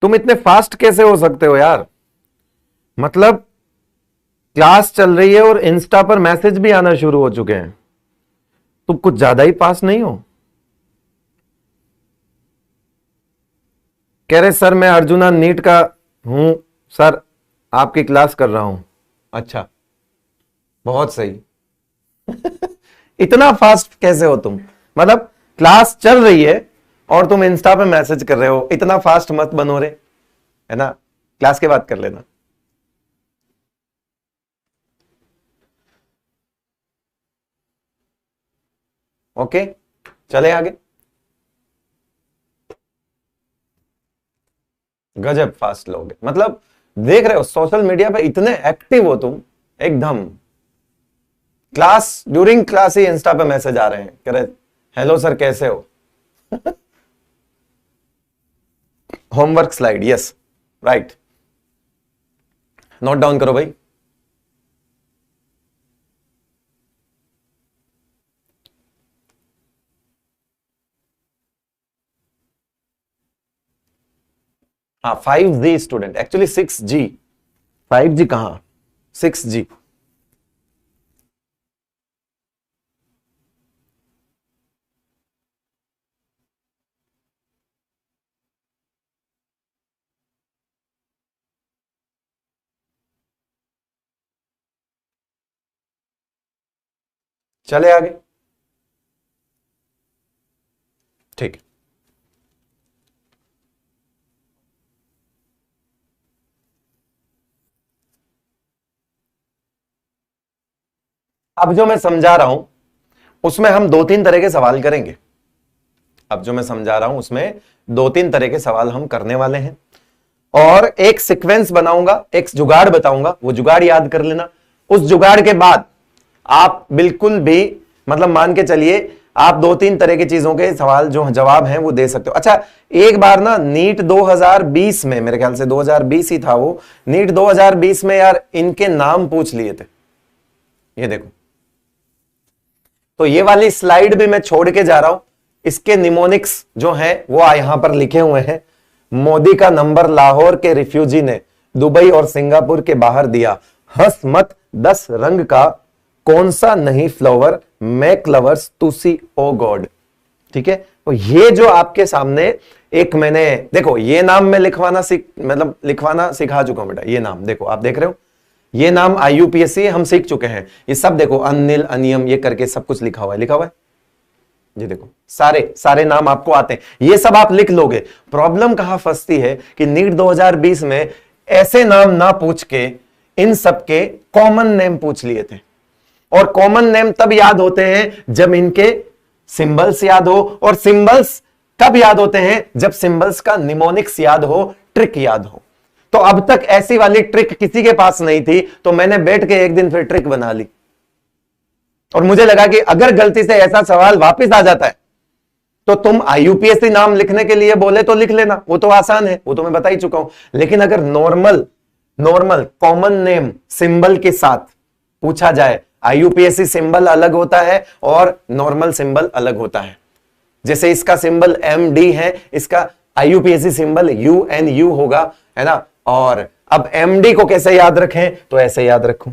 तुम इतने फास्ट कैसे हो सकते हो यार? मतलब क्लास चल रही है और इंस्टा पर मैसेज भी आना शुरू हो चुके हैं, तुम कुछ ज्यादा ही फास्ट नहीं हो? कह रहे सर मैं अर्जुना नीट का हूं सर, आपकी क्लास कर रहा हूं। अच्छा, बहुत सही। इतना फास्ट कैसे हो तुम? मतलब क्लास चल रही है और तुम इंस्टा पे मैसेज कर रहे हो, इतना फास्ट मत बनो रे, है ना? क्लास के बाद कर लेना। ओके, चले आगे। गजब फास्ट लोग, मतलब देख रहे हो सोशल मीडिया पे इतने एक्टिव हो तुम, एकदम क्लास, ड्यूरिंग क्लास ही इंस्टा पे मैसेज आ रहे हैं, कह रहे हेलो सर कैसे हो। Homework slide, yes right, note down करो भाई। हाँ 5G student, actually 6G, 5G कहां, 6G। चले आगे, ठीक। अब जो मैं समझा रहा हूं उसमें हम 2-3 तरह के सवाल करेंगे। अब जो मैं समझा रहा हूं उसमें 2-3 तरह के सवाल हम करने वाले हैं, और एक सीक्वेंस बनाऊंगा, एक जुगाड़ बताऊंगा, वो जुगाड़ याद कर लेना। उस जुगाड़ के बाद आप बिल्कुल भी, मतलब मान के चलिए आप 2-3 तरह की चीजों के सवाल जो जवाब हैं वो दे सकते हो। अच्छा, एक बार ना नीट 2020 में, मेरे ख्याल से 2020 ही था वो, नीट 2020 में यार इनके नाम पूछ लिए थे, ये देखो। तो ये वाली स्लाइड भी मैं छोड़ के जा रहा हूं, इसके निमोनिक्स जो हैं वो यहां पर लिखे हुए हैं। मोदी का नंबर लाहौर के रिफ्यूजी ने दुबई और सिंगापुर के बाहर दिया, हंस मत 10 रंग का कौन सा नहीं फ्लावर, मैक लवर्स तुसी ओ गॉड। ठीक है, तो ये जो आपके सामने एक मैंने देखो ये नाम मैं लिखवाना सिखा चुका हूं बेटा। ये नाम देखो, आप देख रहे हो, ये नाम IUPAC हम सीख चुके हैं। ये सब देखो अनिल, अनियम, ये करके सब कुछ लिखा हुआ है। जी देखो सारे सारे नाम आपको आते हैं, ये सब आप लिख लोगे। प्रॉब्लम कहां फंसती है कि नीट 2020 में ऐसे नाम ना पूछ के इन सबके कॉमन नेम पूछ लिए थे। और कॉमन नेम तब याद होते हैं जब इनके सिंबल्स याद हो, और सिंबल्स कब याद होते हैं जब सिंबल्स का निमोनिक्स याद हो, ट्रिक याद हो। तो अब तक ऐसी वाली ट्रिक किसी के पास नहीं थी, तो मैंने बैठ के एक दिन फिर ट्रिक बना ली। और मुझे लगा कि अगर गलती से ऐसा सवाल वापस आ जाता है तो तुम IUPAC नाम लिखने के लिए बोले तो लिख लेना, वो तो आसान है, वो तो मैं बता ही चुका हूं। लेकिन अगर नॉर्मल कॉमन नेम सिंबल के साथ पूछा जाए, IUPAC सिंबल अलग होता है और नॉर्मल सिंबल अलग होता है। जैसे इसका सिंबल MD है, इसका IUPAC सिंबल UNU होगा, है ना। और अब MD को कैसे याद रखें, तो ऐसे याद रखूं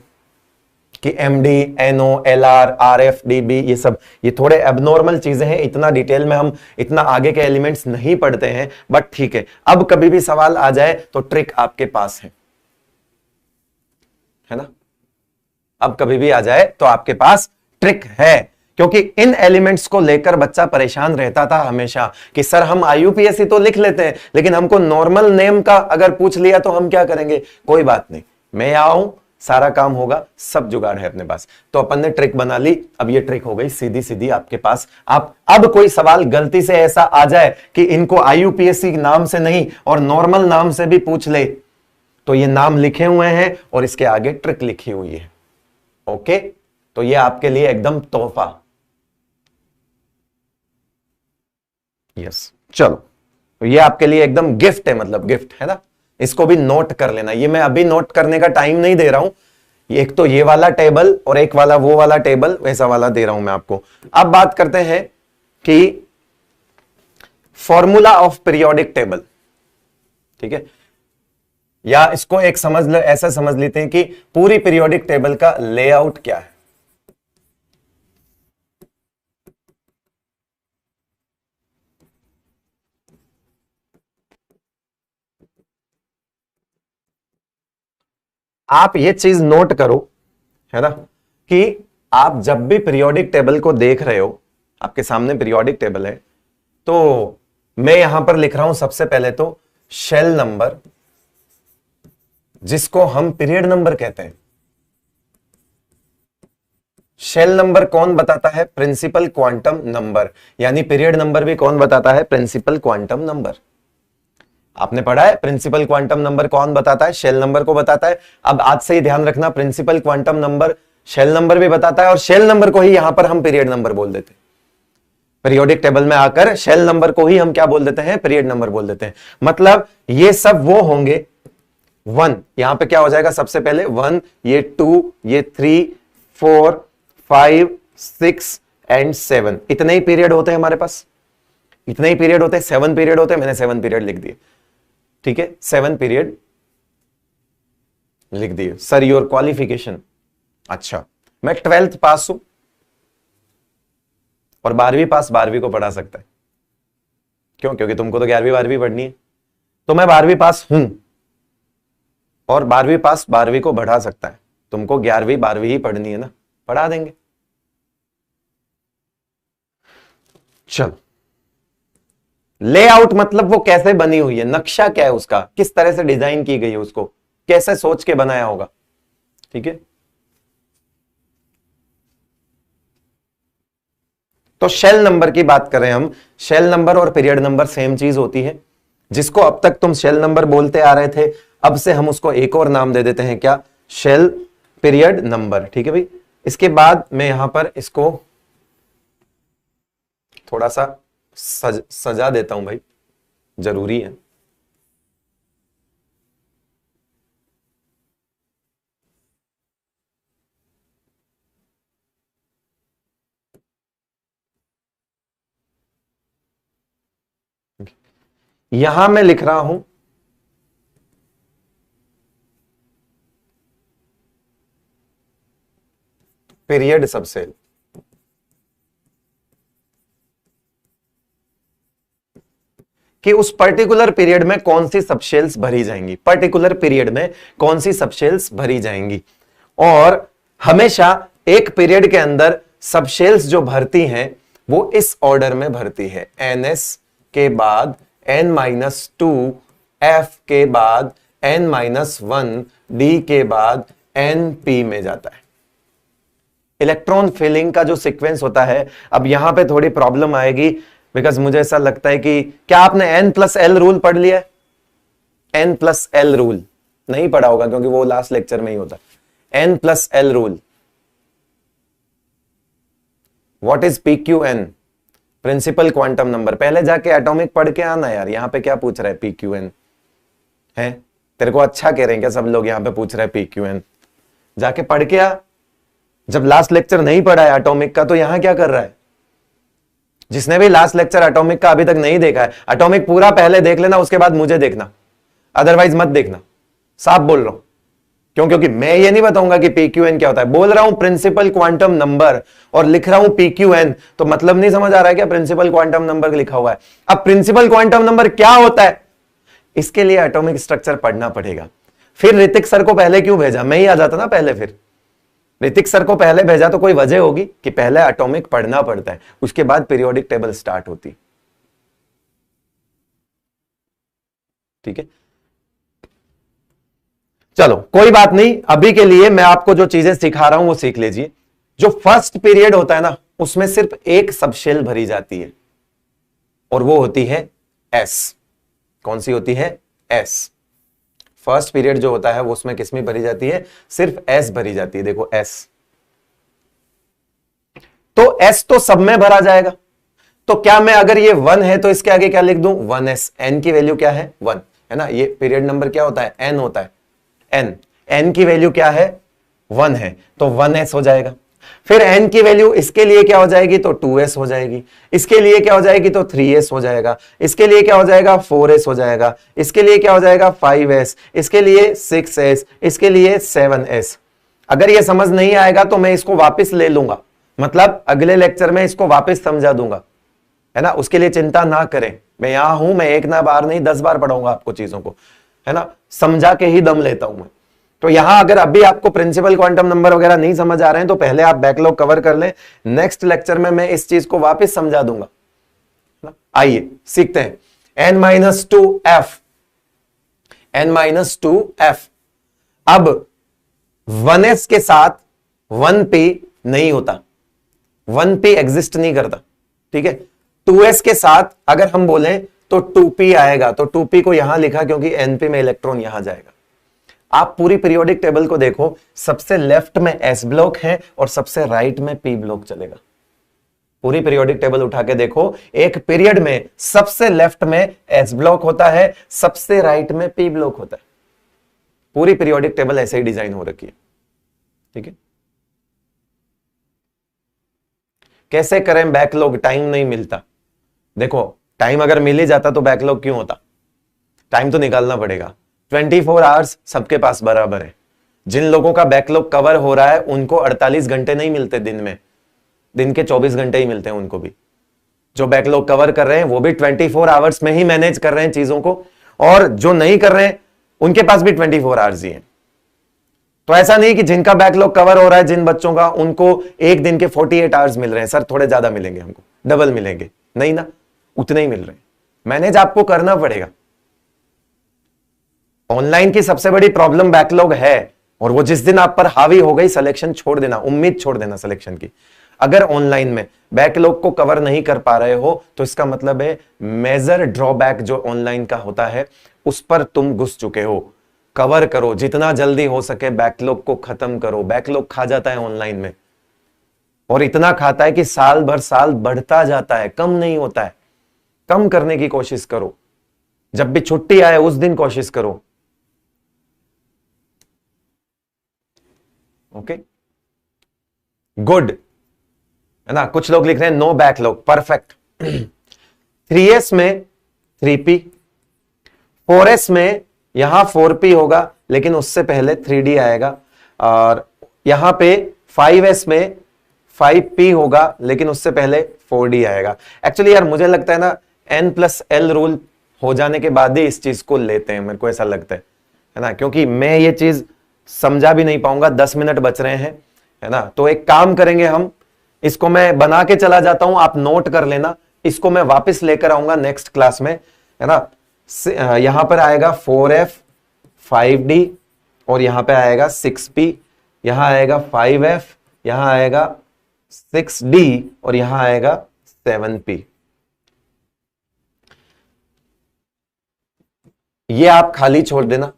कि MD, NO, LR, RF, DB, ये थोड़े एबनॉर्मल चीजें हैं। इतना डिटेल में हम इतना आगे के एलिमेंट्स नहीं पढ़ते हैं, बट ठीक है। अब कभी भी सवाल आ जाए तो ट्रिक आपके पास है ना। अब कभी भी आ जाए तो आपके पास ट्रिक है, क्योंकि इन एलिमेंट्स को लेकर बच्चा परेशान रहता था हमेशा कि सर हम IUPAC तो लिख लेते हैं, लेकिन हमको नॉर्मल नेम का अगर पूछ लिया तो हम क्या करेंगे। कोई बात नहीं, मैं आऊं, सारा काम होगा, सब जुगाड़ है अपने पास। तो अपन ने ट्रिक बना ली। अब ये ट्रिक हो गई सीधी सीधी आपके पास। आप अब कोई सवाल गलती से ऐसा आ जाए कि इनको IUPAC नाम से नहीं और नॉर्मल नाम से भी पूछ ले, तो ये नाम लिखे हुए हैं और इसके आगे ट्रिक लिखी हुई है। ओके, तो ये आपके लिए एकदम तोहफा। यस, चलो, तो ये आपके लिए एकदम गिफ्ट है, मतलब गिफ्ट है ना। इसको भी नोट कर लेना। ये मैं अभी नोट करने का टाइम नहीं दे रहा हूं, एक तो ये वाला टेबल और एक वाला वो वाला टेबल, वैसा वाला दे रहा हूं मैं आपको। अब बात करते हैं कि फॉर्मूला ऑफ पीरियोडिक टेबल, ठीक है। या इसको एक ऐसा समझ लेते हैं कि पूरी पीरियोडिक टेबल का लेआउट क्या है। आप ये चीज नोट करो, है ना, कि आप जब भी पीरियोडिक टेबल को देख रहे हो, आपके सामने पीरियोडिक टेबल है, तो मैं यहां पर लिख रहा हूं सबसे पहले तो शेल नंबर, जिसको हम पीरियड नंबर कहते हैं। शेल नंबर कौन बताता है, प्रिंसिपल क्वांटम नंबर। यानी पीरियड नंबर भी कौन बताता है, प्रिंसिपल क्वांटम नंबर। आपने पढ़ा है प्रिंसिपल क्वांटम नंबर कौन बताता है, शेल नंबर को बताता है। अब आज से ही ध्यान रखना, principal quantum number shell number भी बताता है, और शेल नंबर को ही यहां पर हम पीरियड नंबर बोल देते हैं। पीरियोडिक टेबल में आकर शेल नंबर को ही हम क्या बोल देते हैं, पीरियड नंबर बोल देते हैं। मतलब ये सब वो होंगे 1, यहां पे क्या हो जाएगा, सबसे पहले 1, ये 2, ये 3, 4, 5, 6 एंड 7। इतने ही पीरियड होते हैं हमारे पास, इतने ही पीरियड होते हैं, 7 पीरियड होते हैं। मैंने 7 पीरियड लिख दिए, ठीक है, 7 पीरियड लिख दिए। सर योर क्वालिफिकेशन, अच्छा मैं 12th पास हूं और 12वीं पास 12वीं को पढ़ा सकता है। क्यों, क्योंकि तुमको तो 11वीं 12वीं पढ़नी है, तो मैं 12वीं पास हूं और 12वीं पास 12वीं को बढ़ा सकता है। तुमको 11वीं 12वीं ही पढ़नी है ना, पढ़ा देंगे। चलो, लेआउट मतलब वो कैसे बनी हुई है, नक्शा क्या है उसका, किस तरह से डिजाइन की गई है, उसको कैसे सोच के बनाया होगा, ठीक है। तो शेल नंबर की बात करें हम, शेल नंबर और पीरियड नंबर सेम चीज होती है। जिसको अब तक तुम शेल नंबर बोलते आ रहे थे, अब से हम उसको एक और नाम दे देते हैं, क्या, शेल पीरियड नंबर, ठीक है भाई। इसके बाद मैं यहां पर इसको थोड़ा सा सजा देता हूं भाई, जरूरी है। यहां मैं लिख रहा हूं पीरियड सबसेल, कि उस पर्टिकुलर पीरियड में कौन सी सबशेल्स भरी जाएंगी, पर्टिकुलर पीरियड में कौन सी सबशेल्स भरी जाएंगी। और हमेशा एक पीरियड के अंदर सबशेल्स जो भरती हैं वो इस ऑर्डर में भरती है, NS के बाद N-2, F के बाद N-1, D के बाद NP में जाता है। इलेक्ट्रॉन फिलिंग का जो सीक्वेंस होता है, अब यहां पे थोड़ी प्रॉब्लम आएगी बिकॉज मुझे ऐसा लगता है कि क्या आपने N+L रूल पढ़ लिया है? N+L रूल नहीं पढ़ा होगा क्योंकि वो लास्ट लेक्चर में ही होता है। N+L rule, what is PQN? Principal quantum number. पहले जाके एटॉमिक पढ़ के आना यार, यहां पे क्या पूछ रहा है PQN है? तेरे को अच्छा कह रहे हैं क्या सब लोग? यहां पे पूछ रहा है PQN, जाके पढ़ के आ। जब लास्ट लेक्चर नहीं पढ़ा है एटॉमिक का तो यहां क्या कर रहा है? जिसने भी लास्ट लेक्चर एटॉमिक का अभी तक नहीं देखा है, एटॉमिक पूरा पहले देख लेना, उसके बाद मुझे देखना, अदरवाइज मत देखना। साफ बोल रहा हूं, क्यों? क्योंकि मैं ये नहीं बताऊंगा कि PQN क्या होता है। बोल रहा हूं प्रिंसिपल क्वांटम नंबर और लिख रहा हूं PQN, तो मतलब नहीं समझ आ रहा है क्या प्रिंसिपल क्वांटम नंबर लिखा हुआ है? अब प्रिंसिपल क्वांटम नंबर क्या होता है, इसके लिए एटॉमिक स्ट्रक्चर पढ़ना पड़ेगा। फिर ऋतिक सर को पहले क्यों भेजा? मैं ही आ जाता ना पहले। फिर ऋतिक सर को पहले भेजा तो कोई वजह होगी कि पहले एटॉमिक पढ़ना पड़ता है, उसके बाद पीरियोडिक टेबल स्टार्ट होती। ठीक है, चलो कोई बात नहीं, अभी के लिए मैं आपको जो चीजें सिखा रहा हूं वो सीख लीजिए। जो फर्स्ट पीरियड होता है ना, उसमें सिर्फ एक सबशेल भरी जाती है और वो होती है S। कौन सी होती है? S। फर्स्ट पीरियड जो होता है वो उसमें किसमें भरी जाती है? सिर्फ S भरी जाती है। देखो S, तो S तो सब में भरा जाएगा। तो क्या मैं अगर ये 1 है तो इसके आगे क्या लिख दूं? 1S। N की वैल्यू क्या है? 1 है ना। ये पीरियड नंबर क्या होता है? N होता है। N की वैल्यू क्या है? 1 है, तो 1S हो जाएगा। फिर N की वैल्यू इसके लिए क्या हो जाएगी? तो 2S हो जाएगी। इसके लिए क्या हो जाएगी? तो 3S हो जाएगा। इसके लिए क्या हो जाएगा? 4S हो जाएगा। इसके लिए क्या हो जाएगा? 5S। इसके लिए 6S। इसके लिए 7S। अगर ये समझ नहीं आएगा तो मैं इसको वापस ले लूंगा, मतलब अगले लेक्चर में इसको वापस समझा दूंगा, है ना। उसके लिए चिंता ना करें, मैं यहां हूं, मैं एक ना बार नहीं 10 बार पढ़ाऊंगा आपको चीजों को, है ना। समझा के ही दम लेता हूं मैं। तो यहां अगर अभी आपको प्रिंसिपल क्वांटम नंबर वगैरह नहीं समझ आ रहे हैं तो पहले आप बैकलॉग कवर कर लें, नेक्स्ट लेक्चर में मैं इस चीज को वापस समझा दूंगा। आइए सीखते हैं। N-2F, N-2F। अब 1S के साथ 1P नहीं होता, 1P एग्जिस्ट नहीं करता, ठीक है। 2S के साथ अगर हम बोलें तो 2P आएगा, तो 2P को यहां लिखा क्योंकि NP में इलेक्ट्रॉन यहां जाएगा। आप पूरी पीरियोडिक टेबल को देखो, सबसे लेफ्ट में S ब्लॉक है और सबसे राइट में P ब्लॉक चलेगा। पूरी पीरियोडिक टेबल उठा के देखो, एक पीरियड में सबसे लेफ्ट में S ब्लॉक होता है, सबसे राइट में P ब्लॉक होता है। पूरी पीरियोडिक टेबल ऐसे ही डिजाइन हो रखी है, ठीक है। कैसे करें बैकलॉग? टाइम नहीं मिलता। देखो टाइम अगर मिल ही जाता तो बैकलॉग क्यों होता? टाइम तो निकालना पड़ेगा। 24 आवर्स सबके पास बराबर है। जिन लोगों का बैकलॉग कवर हो रहा है उनको 48 घंटे नहीं मिलते दिन में, दिन के 24 घंटे ही मिलते हैं उनको भी। जो बैकलॉग कवर कर रहे हैं वो भी 24 आवर्स में ही मैनेज कर रहे हैं चीजों को, और जो नहीं कर रहे हैं उनके पास भी 24 आवर्स ही है। तो ऐसा नहीं कि जिनका बैकलॉग कवर हो रहा है, जिन बच्चों का, उनको एक दिन के 48 आवर्स मिल रहे हैं। सर थोड़े ज्यादा मिलेंगे हमको, डबल मिलेंगे, नहीं ना, उतने ही मिल रहे हैं। मैनेज आपको करना पड़ेगा। ऑनलाइन की सबसे बड़ी प्रॉब्लम बैकलॉग है, और वो जिस दिन आप पर हावी हो गई, सिलेक्शन छोड़ देना, उम्मीद छोड़ देना सिलेक्शन की। अगर ऑनलाइन में बैकलॉग को कवर नहीं कर पा रहे हो तो इसका मतलब है मेजर ड्रॉबैक जो ऑनलाइन का होता है उस पर तुम घुस चुके हो। कवर करो, जितना जल्दी हो सके बैकलॉग को खत्म करो। बैकलॉग खा जाता है ऑनलाइन में, और इतना खाता है कि साल भर साल बढ़ता जाता है, कम नहीं होता है। कम करने की कोशिश करो, जब भी छुट्टी आए उस दिन कोशिश करो। ओके, गुड, है ना। कुछ लोग लिख रहे हैं नो बैकलॉग, परफेक्ट। 3S में 3P, 4S में यहां 4P होगा लेकिन उससे पहले 3D आएगा, और यहां पे 5S में 5P होगा लेकिन उससे पहले 4D आएगा। एक्चुअली यार मुझे लगता है ना N+L रूल हो जाने के बाद ही इस चीज को लेते हैं, मेरे को ऐसा लगता है ना, क्योंकि मैं ये चीज समझा भी नहीं पाऊंगा, 10 मिनट बच रहे हैं, है ना। तो एक काम करेंगे हम, इसको मैं बना के चला जाता हूं, आप नोट कर लेना, इसको मैं वापस लेकर आऊंगा नेक्स्ट क्लास में, है ना। यहां पर आएगा 4f 5d और यहां पे आएगा 6p, यहां आएगा 5f, यहां आएगा 6d और यहां आएगा 7p। ये आप खाली छोड़ देना,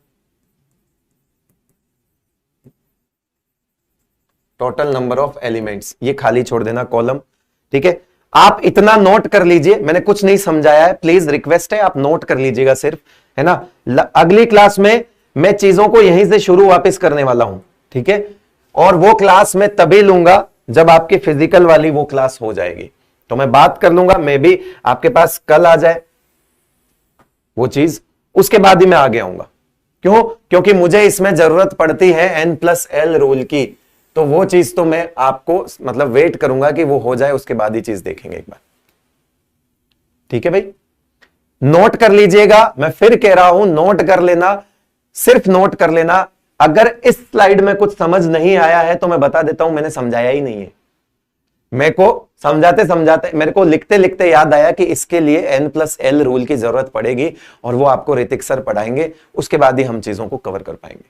टोटल नंबर ऑफ एलिमेंट्स, ये खाली छोड़ देना कॉलम, ठीक है। आप इतना नोट कर लीजिए, मैंने कुछ नहीं समझाया है, प्लीज रिक्वेस्ट है आप नोट कर लीजिएगा सिर्फ, है ना। अगली क्लास में मैं चीजों को यहीं से शुरू वापस करने वाला हूं, ठीक है। और वो क्लास मैं तभी लूंगा जब आपकी फिजिकल वाली वो क्लास हो जाएगी, तो मैं बात कर लूंगा, मे भी आपके पास कल आ जाए वो चीज, उसके बाद ही मैं आगे आऊंगा। क्यों? क्योंकि मुझे इसमें जरूरत पड़ती है N+L रूल की, तो वो चीज तो मैं आपको मतलब वेट करूंगा कि वो हो जाए, उसके बाद ही चीज देखेंगे एक बार, ठीक है भाई। नोट कर लीजिएगा, मैं फिर कह रहा हूं नोट कर लेना, सिर्फ नोट कर लेना। अगर इस स्लाइड में कुछ समझ नहीं आया है तो मैं बता देता हूं मैंने समझाया ही नहीं है। मेरे को समझाते समझाते, मेरे को लिखते लिखते याद आया कि इसके लिए N+L रूल की जरूरत पड़ेगी और वो आपको ऋतिक सर पढ़ाएंगे, उसके बाद ही हम चीजों को कवर कर पाएंगे।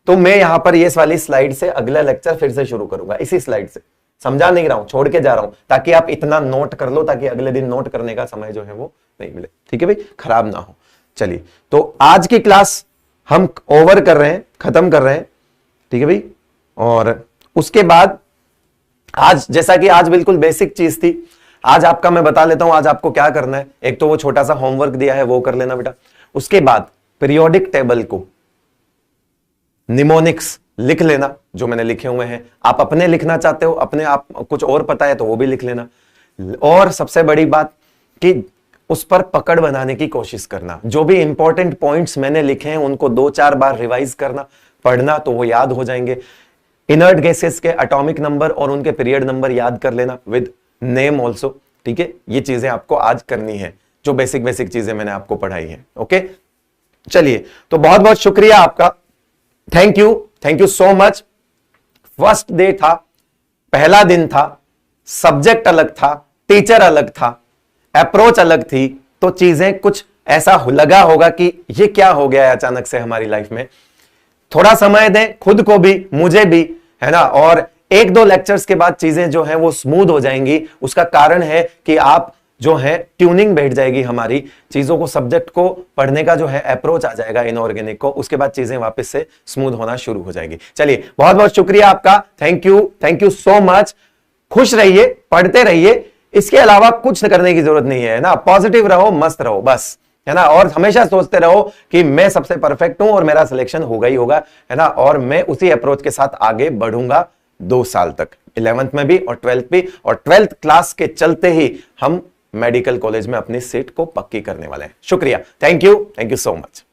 तो मैं यहां पर ये वाली स्लाइड से अगला लेक्चर फिर से शुरू करूंगा, इसी स्लाइड से। समझा नहीं रहा हूं, छोड़ के जा रहा हूं, ताकि आप इतना नोट कर लो, ताकि अगले दिन नोट करने का समय जो है वो नहीं मिले, ठीक है भाई, खराब ना हो। चलिए, तो आज की क्लास हम ओवर कर रहे हैं, खत्म कर रहे हैं, ठीक है भाई। और उसके बाद आज, जैसा कि आज बिल्कुल बेसिक चीज थी, आज आपका मैं बता लेता हूं आज आपको क्या करना है। एक तो वो छोटा सा होमवर्क दिया है, वो कर लेना बेटा। उसके बाद पीरियोडिक टेबल को, निमोनिक्स लिख लेना, जो मैंने लिखे हुए हैं। आप अपने लिखना चाहते हो, अपने आप कुछ और पता है तो वो भी लिख लेना। और सबसे बड़ी बात कि उस पर पकड़ बनाने की कोशिश करना। जो भी इंपॉर्टेंट पॉइंट्स मैंने लिखे हैं उनको 2-4 बार रिवाइज करना, पढ़ना, तो वो याद हो जाएंगे। इनर्ट गैसेस के एटॉमिक नंबर और उनके पीरियड नंबर याद कर लेना विद नेम ऑल्सो, ठीक है। ये चीजें आपको आज करनी है, जो बेसिक बेसिक चीजें मैंने आपको पढ़ाई हैं, ओके। चलिए, तो बहुत बहुत शुक्रिया आपका, thank you so much. First day था, पहला दिन था, सब्जेक्ट अलग था, टीचर अलग था, अप्रोच अलग थी, तो चीजें कुछ ऐसा लगा होगा कि ये क्या हो गया है अचानक से हमारी लाइफ में। थोड़ा समय दें खुद को भी, मुझे भी, है ना। और 1-2 लेक्चर्स के बाद चीजें जो हैं वो स्मूथ हो जाएंगी। उसका कारण है कि आप जो है ट्यूनिंग बैठ जाएगी हमारी, चीजों को, सब्जेक्ट को पढ़ने का जो है अप्रोच आ जाएगा इनऑर्गेनिक को, उसके बाद चीजें वापस से स्मूथ होना शुरू हो जाएगी। चलिए, बहुत बहुत शुक्रिया आपका, थैंक यू सो मच। खुश रहिए, पढ़ते रहिए, इसके अलावा कुछ करने की जरूरत नहीं है ना। पॉजिटिव रहो, मस्त रहो बस, है ना। और हमेशा सोचते रहो कि मैं सबसे परफेक्ट हूं और मेरा सिलेक्शन होगा ही होगा, है ना। और मैं उसी अप्रोच के साथ आगे बढ़ूंगा 2 साल तक, 11th में भी और 12th भी। और 12th क्लास के चलते ही हम मेडिकल कॉलेज में अपनी सीट को पक्की करने वाले हैं। शुक्रिया, थैंक यू सो मच।